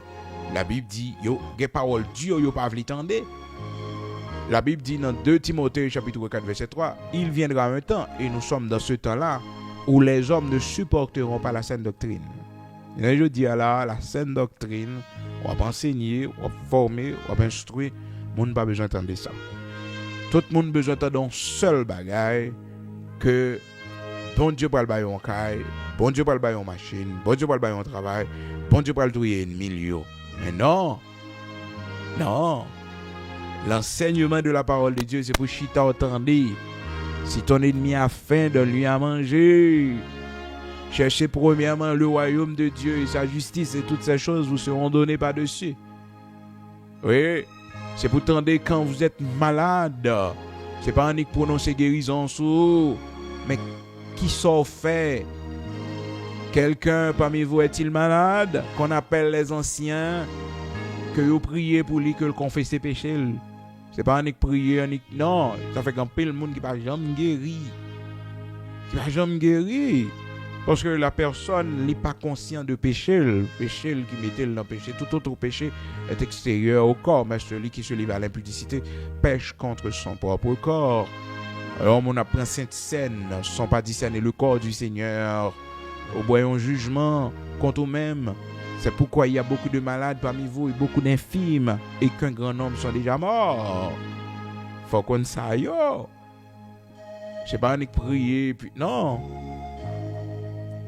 La Bible dit, yo, des paroles dures, yo pas l'entendre. La Bible dit dans 2 Timothée chapitre 4 verset 3, il viendra un temps, et nous sommes dans ce temps-là, où les hommes ne supporteront pas la saine doctrine. Et je dis là, la saine doctrine, on va enseigner, on va former, on va instruire, on n'a pas besoin d'entendre ça. Tout le monde a besoin d'entendre un seul bagage, que bon Dieu va le bailler en caille, bon Dieu va le bailler en machine, bon Dieu va le bailler en travail, bon Dieu va le trouver en milieu. Mais non. L'enseignement de la parole de Dieu, c'est pour chita entendre. Si ton ennemi a faim, donne-lui à manger. Cherchez premièrement le royaume de Dieu et sa justice, et toutes ces choses vous seront données par-dessus. Oui, c'est pour tendre quand vous êtes malade. C'est pas unique pour prononcer guérison sous, mais qui s'en fait? Quelqu'un parmi vous est-il malade? Qu'on appelle les anciens, que vous priez pour lui que le confesse ses péchés. C'est pas unique prier, non, ça fait qu'un peu le monde qui va jamais guérir. Parce que la personne n'est pas conscient de péché. Le péché qui mettait dans le péché, tout autre péché est extérieur au corps. Mais celui qui se livre à l'impudicité pêche contre son propre corps. Alors on apprend Sainte Seine, sans pas discerner le corps du Seigneur. Au bout jugement contre eux-mêmes. C'est pourquoi il y a beaucoup de malades parmi vous et beaucoup d'infimes et qu'un grand nombre sont déjà morts. Faut qu'on sache yo. C'est pas unique prier puis non.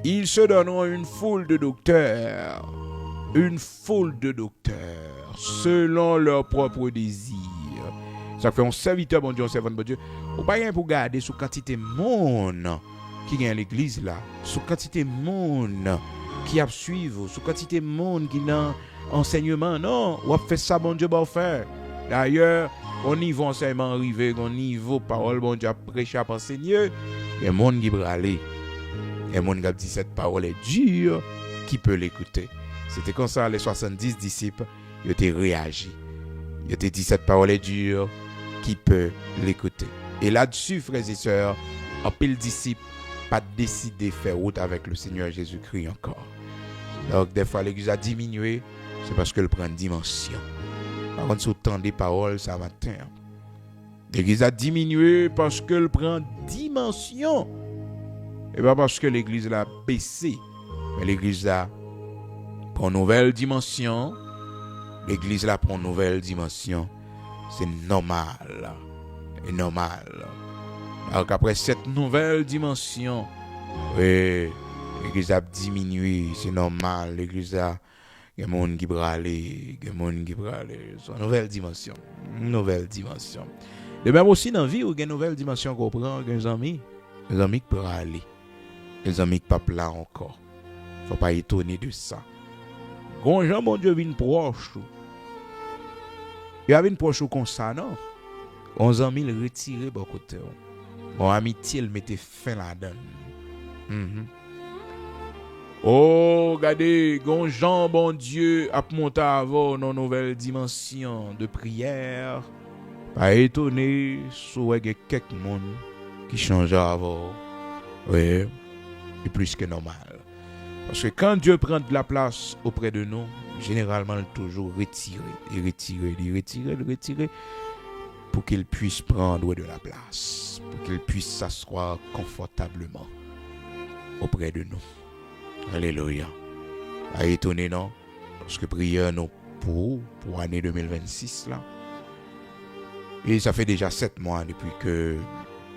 Ils se donneront une foule de docteurs selon leurs propres désirs. Ça fait un serviteur bon Dieu, un servant bon Dieu. Ou pas rien pour garder sous quantité monde qui gagne l'église là, sous quantité monde qui a suivre, sous quantité monde qui dans enseignement non, ou a fait ça bon Dieu va faire. D'ailleurs, au niveau enseignement arrivé, au niveau parole bon Dieu a prêché à enseigner, il y a monde qui va aller. Il y a monde qui dit cette parole est dure, qui peut l'écouter. C'était comme ça les 70 disciples, ils ont réagi. Ils ont dit cette parole est dure, qui peut l'écouter. Et là-dessus, frères et sœurs, un peu le disciple pas décidé de faire route avec le Seigneur Jésus-Christ encore. Donc des fois l'église a diminué, c'est parce qu'elle prend une dimension. Par contre, sur temps des paroles, ça matin. L'église a diminué parce qu'elle prend dimension. Et pas parce que l'église l'a baissé, mais l'église là prend une nouvelle dimension. L'église là prend une nouvelle dimension. C'est normal. C'est normal. Alors qu'après cette nouvelle dimension, oui, l'église a diminué, c'est normal, l'église a il y a des gens qui brûlent, il y a des gens qui brûlent. C'est une nouvelle dimension. Une nouvelle dimension. De même aussi dans la vie, il y a une nouvelle dimension qu'on prend, des amis qui peuvent aller. Des amis qui ne sont pas là encore. Il ne faut pas étonner de ça. Quand Jean, mon Dieu, vient proche. Il y a une proche comme ça, non? 11 ans, il retiré de côté. Mon amitié, il mettait fin là-dedans. Oh, regardez, Jean, bon Dieu, a monté avant nos nouvelles dimensions de prière. Pas étonné, soit il y a quelques monde qui change avant. Oui, c'est plus que normal. Parce que quand Dieu prend de la place auprès de nous, généralement, il est toujours retiré, pour qu'il puisse prendre de la place, pour qu'il puisse s'asseoir confortablement auprès de nous. Alléluia. Pas étonné, non? Parce que prière, nous, pour l'année 2026, là. Et ça fait déjà 7 mois depuis que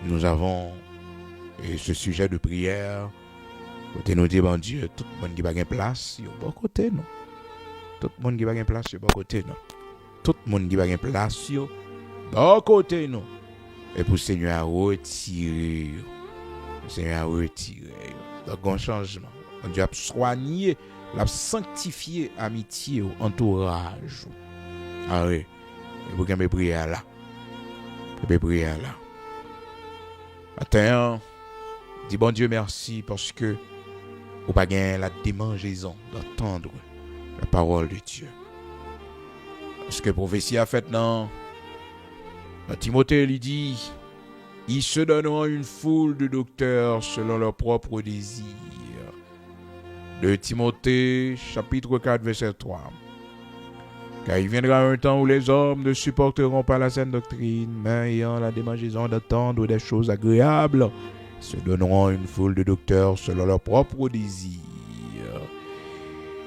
nous avons ce sujet de prière. Côté nous dit, bon Dieu, tout le monde qui va gagner place, il y a bon côté, non? Tout le monde qui va gagner place, il y a bon côté, non? Tout le monde qui va gagner place, il y a bon côté, non? Et pour le Seigneur à retirer. Le Seigneur a retiré. Donc, un changement. Dieu a soigné, l'a sanctifié amitié, entourage. Ah oui. Et vous pouvez prier là. Vous pouvez prier là. Matin, dis bon Dieu merci parce que vous n'avez pas la démangeaison d'entendre la parole de Dieu. Parce que prophétie a fait non. Timothée lui dit, ils se donneront une foule de docteurs selon leurs propres désirs. De Timothée, chapitre 4, verset 3. Car il viendra un temps où les hommes ne supporteront pas la saine doctrine, mais ayant la démangeaison d'entendre des choses agréables, se donneront une foule de docteurs selon leurs propres désirs.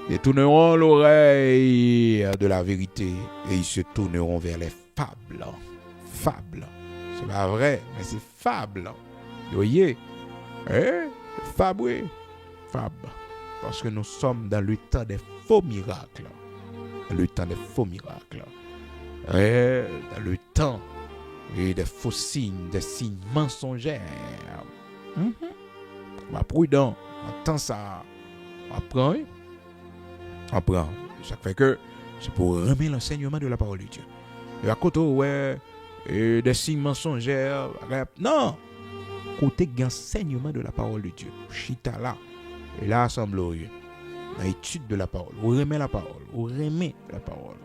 Détourneront l'oreille de la vérité et ils se tourneront vers les fables. Fables. C'est pas vrai, mais c'est fable. Vous voyez? Fable, oui. Fable. Parce que nous sommes dans le temps des faux miracles. Dans le temps des faux miracles. Dans le temps des faux signes, des signes mensongers. On va prudent. On entend ça. On apprend. On apprend. Ça fait que c'est pour remettre l'enseignement de la parole de Dieu. Et à côté, des signes mensongers. Non! Côté l'enseignement de la parole de Dieu. Chita là. Et là, semble dans l'étude de la parole. On remet la parole. On remet la parole.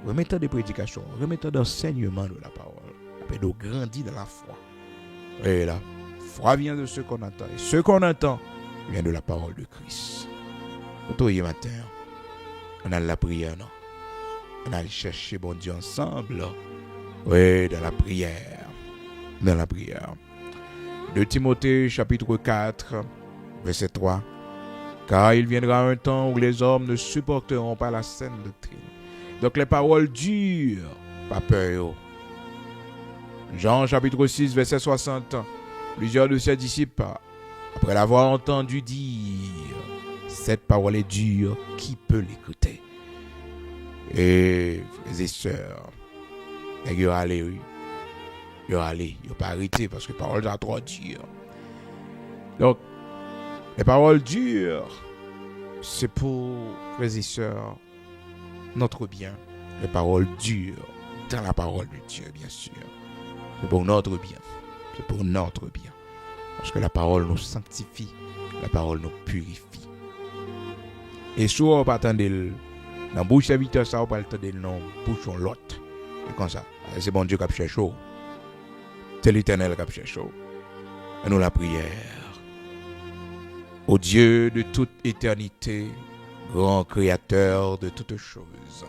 On remet tant de prédications. On remet tant d'enseignement de la parole. Après, on grandit dans la foi. Et là, foi vient de ce qu'on entend. Et ce qu'on entend vient de la parole de Christ. Aujourd'hui matin, on a la prière, non? On a chercher bon Dieu ensemble. Oui, dans la prière. Dans la prière. De Timothée, chapitre 4, verset 3. Car il viendra un temps où les hommes ne supporteront pas la saine doctrine. Donc les paroles dures, pas peur. Jean chapitre 6, verset 60. Plusieurs de ses disciples, après l'avoir entendu dire, cette parole est dure, qui peut l'écouter? Et frères et sœurs, il y a allé, oui. Il y a allé, il n'y a pas arrêté parce que les paroles sont trop dures. Donc, les paroles dures, c'est pour, frères et sœurs, notre bien. Les paroles dures, dans la parole de Dieu, bien sûr. C'est pour notre bien. C'est pour notre bien. Parce que la parole nous sanctifie. La parole nous purifie. Et si on pas attendre dans la bouche serviteur, ça, on pas attendre dans la bouche de l'autre. C'est comme ça. C'est bon Dieu qui a cherché. C'est l'Éternel qui a cherché. Et nous la prière. Ô Dieu de toute éternité, grand créateur de toutes choses.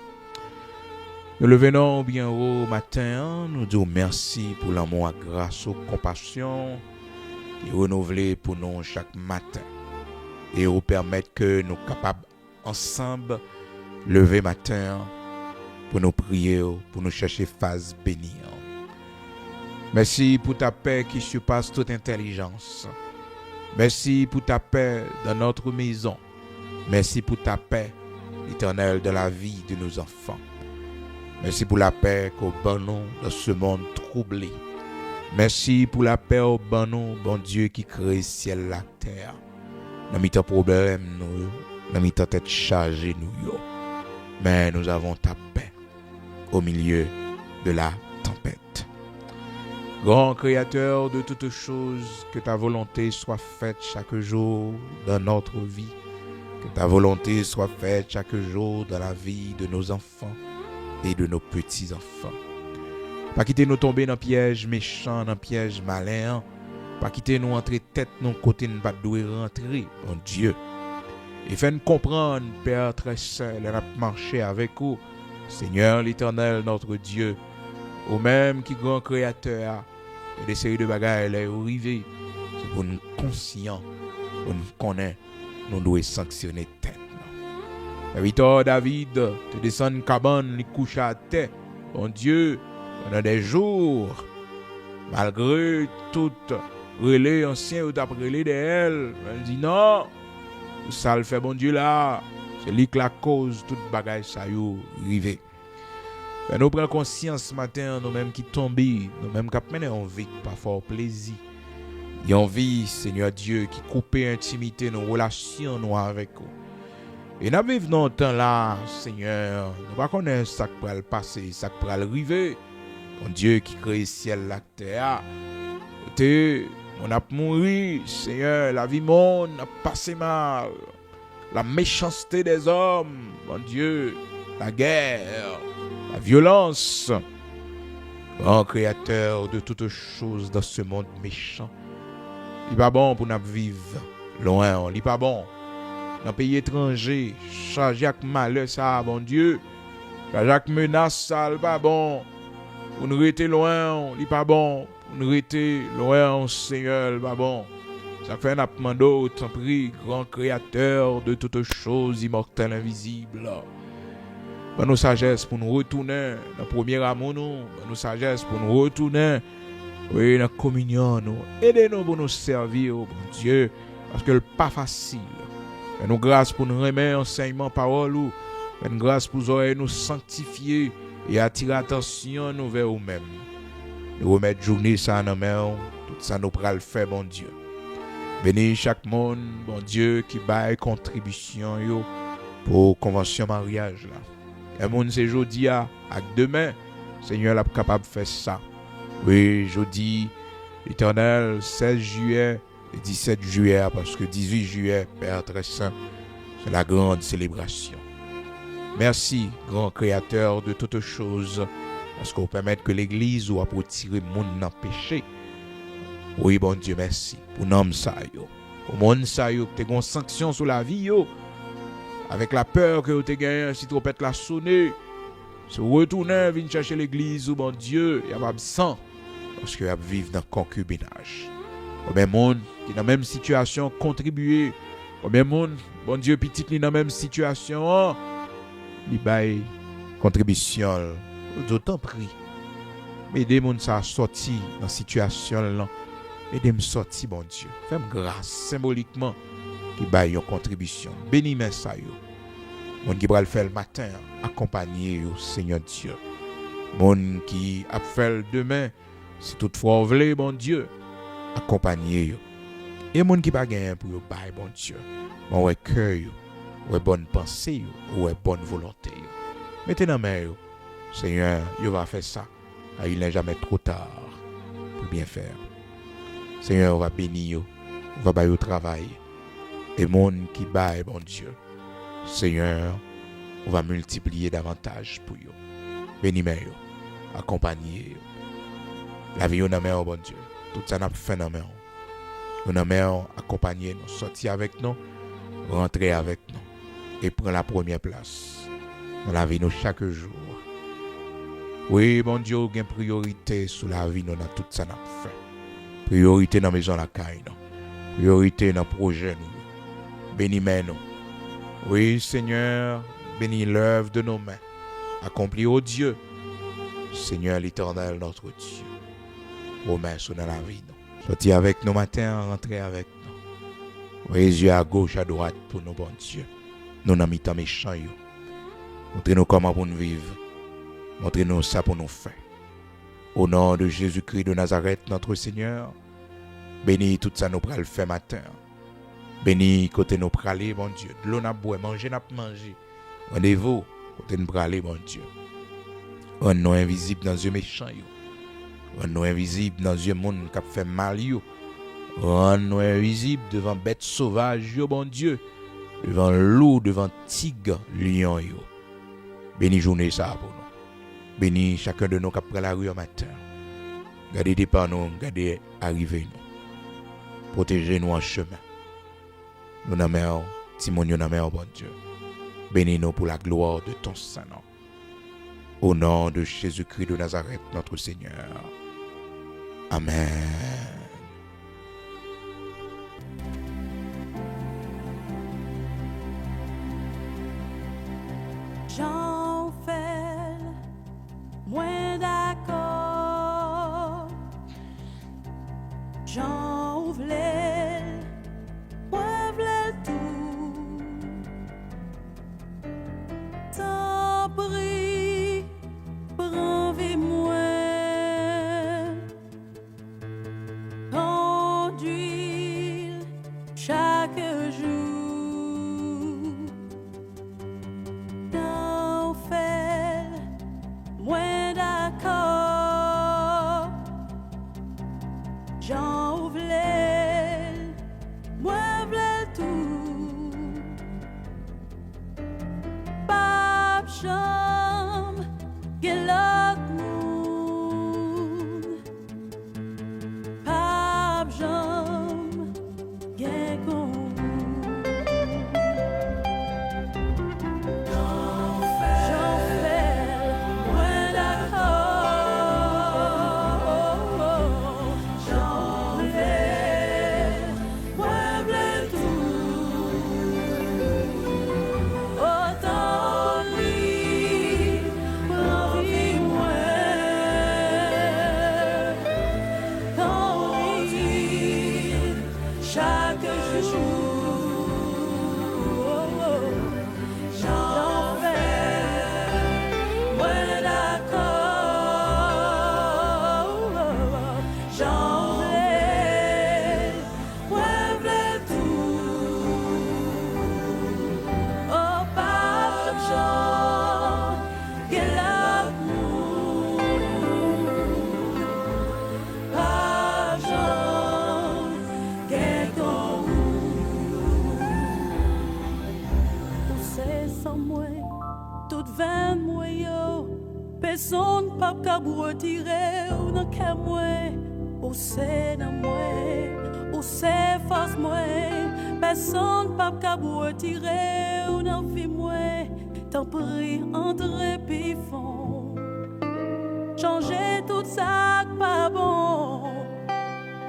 Nous le venons bien au matin, nous disons merci pour l'amour, la grâce, la compassion qui est renouvelée pour nous chaque matin. Et nous permettre que nous soyons capables ensemble lever matin pour nous prier, pour nous chercher face bénie. Merci pour ta paix qui surpasse toute intelligence. Merci pour ta paix dans notre maison. Merci pour ta paix, l'Éternel, dans la vie de nos enfants. Merci pour la paix qu'au bon nous dans ce monde troublé. Merci pour la paix au bon nous, bon Dieu qui crée ciel la terre. Nous avons problème, nous avons tête chargée, nous. Mais nous avons ta paix au milieu de la tempête. Grand Créateur de toutes choses, que ta volonté soit faite chaque jour dans notre vie. Que ta volonté soit faite chaque jour dans la vie de nos enfants et de nos petits-enfants. Pas quitter nous tomber dans le piège méchant, dans le piège malin. Pas quitter nous entrer tête, non côté, nous pas devoir rentrer, mon Dieu. Et fais-nous comprendre, Père très seul, et marcher avec vous, Seigneur l'Éternel, notre Dieu, au même qui grand Créateur, et des séries de bagages, là, arrivés, c'est pour nous conscients, pour nous connaître, nous devons sanctionner tête. Victor David, te descends cabane, les couches à terre, mon Dieu, pendant des jours, malgré toute relais ancien ou d'après relais d'elle, elle dit non, ça le fait bon Dieu là, c'est lui qui la cause toute bagaille ça yo rivé. Mais nous prenons conscience ce matin, nous-mêmes qui tombons, nous-mêmes qui menons en vie, pas fort plaisir. Et en vie, Seigneur Dieu, qui coupe l'intimité, nos relations nous avec vous. Et nous vivons dans le temps là, Seigneur, nous ne connaissons pas ce qui va le passer, ce qui va le arriver. Mon Dieu qui crée le ciel, la terre. On a mouru, Seigneur, la vie monde a passé mal. La méchanceté des hommes, mon Dieu, la guerre, la violence. Grand Créateur de toutes choses dans ce monde méchant. Il n'est pas bon pour nous vivre loin, il n'est pas bon. Dans un pays étranger, chargé avec malheur, ça, bon Dieu. Chargé avec menace, ça, il n'est pas bon. Pour nous rester loin, il n'est pas bon. Pour nous rester loin, Seigneur, il n'est pas bon. Ça fait un appel autant pris, grand Créateur de toutes choses immortelles, invisibles. Bonne nos sagesse pour nous retourner dans le premier amour, nous. Bonne nos sagesse pour nous retourner oui, dans la communion. Nous. Aidez-nous pour nous servir, oh bon Dieu, parce que ce n'est pas facile. Fais-nous grâce pour nous remettre enseignement, parole. Fais-nous grâce pour nous sanctifier et attirer l'attention nous vers nous-mêmes. Nous remettre journée ça dans main, tout ça nous pourra le faire, bon Dieu. Bénis chaque monde, bon Dieu, qui baille contribution yo pour convention mariage là. Et monde c'est jeudi à demain, Seigneur est capable de faire ça. Oui, jeudi, l'Éternel, 16 juillet et 17 juillet, parce que 18 juillet, Père très saint, c'est la grande célébration. Merci, grand Créateur de toutes choses, parce qu'on permet que l'Église soit pour tirer le monde dans le péché. Oui, bon Dieu, merci pour l'homme ça, yo. Pour le monde ça, yo, que tu as une sanction sur la vie, yo. Avec la peur que tu as gagné, si tu la sonner, se retourner, venir chercher l'Église, bon Dieu, il y a pas besoin, parce qu'il y a vivre dans le concubinage. Combien de monde qui est dans la même situation contribuer, combien de monde, bon Dieu, petit qui est dans la même situation, il baille contribution, d'autant prix. Aidez les gens à sortir dans la situation là. Aidez-moi à sortir, bon Dieu. Fais-moi grâce symboliquement qui baille une contribution. Bénis-moi ça, yo. Mon qui va le faire le matin, accompagner au Seigneur Dieu. Mon qui a fait le demain, si toutefois vous voulez, bon Dieu, accompagner yo. Et mon qui pas gagner pour yo bail, bon Dieu. Mon ouais cœur yo, ouais bonne pensée yo, ouais bonne volonté yo. Mettez dans main yo. Seigneur, yo va faire ça. Il n'est jamais trop tard pour bien faire. Seigneur, on va bénir yo, on va bailler au travail. Et mon qui baille, bon Dieu. Seigneur, on va multiplier davantage pour vous. Bénis-moi, accompagnez. La vie, on a main, bon Dieu. Tout ça, n'a fait dans main. On a main, accompagner nous, sortir avec nous, rentrer avec nous et prendre la première place dans la vie, nous, chaque jour. Oui, bon Dieu, il y a une priorité sur la vie, nous, dans tout ça, n'a fait. Priorité dans la maison, la caille, priorité dans le projet, nous. Bénis-moi, nous. Oui, Seigneur, bénis l'œuvre de nos mains. Accomplis, ô Dieu, Seigneur l'Éternel, notre Dieu. Vos mains sont dans la vie. Sortez avec nous matin, rentrez avec nous. Les yeux à gauche, à droite pour nos bon Dieu. Nous n'avons pas méchants. Montrez-nous comment pour nous vivre. Montrez-nous ça pour nous faire. Au nom de Jésus-Christ de Nazareth, notre Seigneur, bénis tout ça nous pral le faire matin. Bénis côté nous praler, mon Dieu. De l'eau n'a boire, manger n'a manger. Rendez-vous côté nous praler, mon Dieu. Un nom invisible dans les yeux méchants. Un nom invisible dans les yeux monde qui a fait mal. Un nom invisible devant bête sauvage, bon Dieu. Devant loup, devant tigre, lion. Bénis journée ça pour nous. Bénis chacun de nous qui prend la rue au matin. Gardez départ nous, gardez arriver nous. Protégez-nous en chemin. Nous n'aimons, Timon, nous n'aimons, bon Dieu. Bénis-nous pour la gloire de ton Saint-Nom. Au nom de Jésus-Christ de Nazareth, notre Seigneur. Amen.
J'en fais moins d'accord. J'en voulais tout. T'en prie, prends vie moi. Conduis chaque jour. T'en fais moins d'accord. J'en voulais, moi voulais tout. Pape chambre, gelot moun. Pape chambre, gen kon. J'en fais, moins d'accord. J'en fais, moi voulais tout. Autant pris, prends vie moi. Conduis chaque jour. J'en fais, moins d'accord. J'en fais, moi voulais tout. Oh, Pape Jean, quel amour. Pape Jean, quel amour. Ou c'est sans moi, toute veine moi yo. Personne pas capable retirer ou dans quel moi. Ou c'est dans moi, ou c'est force moi. Personne pas capable retirer ou dans vie moi. T'en prie, entre puis fond. Changer tout ça pas bon.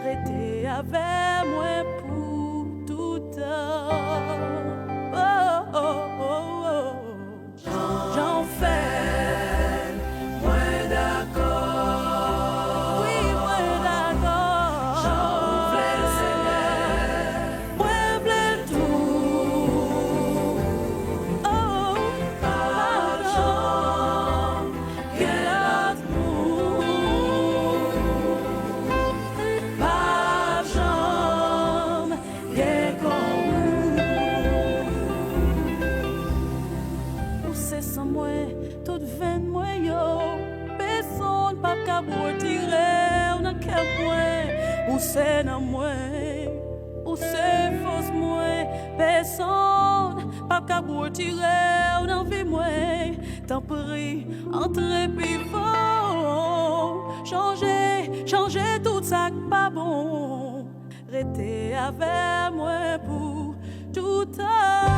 Rester avec moi pour tout temps. Oh, oh, oh, oh. J'en fais, moins d'accord. Oui, moins d'accord. J'en fais, Seigneur, moins voulais tout. Oh, pardon, quel amour. Pardon, quel amour. Ou c'est sans moi, toute veine moi yo. Personne pas capable retirer ou dans quel moi. Ou c'est dans moi, ou c'est fausse moi. Personne pas capable retirer ou dans vie moi. T'en prie, entre puis faut. Changer tout ça qui pas bon. Rester avec moi pour tout temps.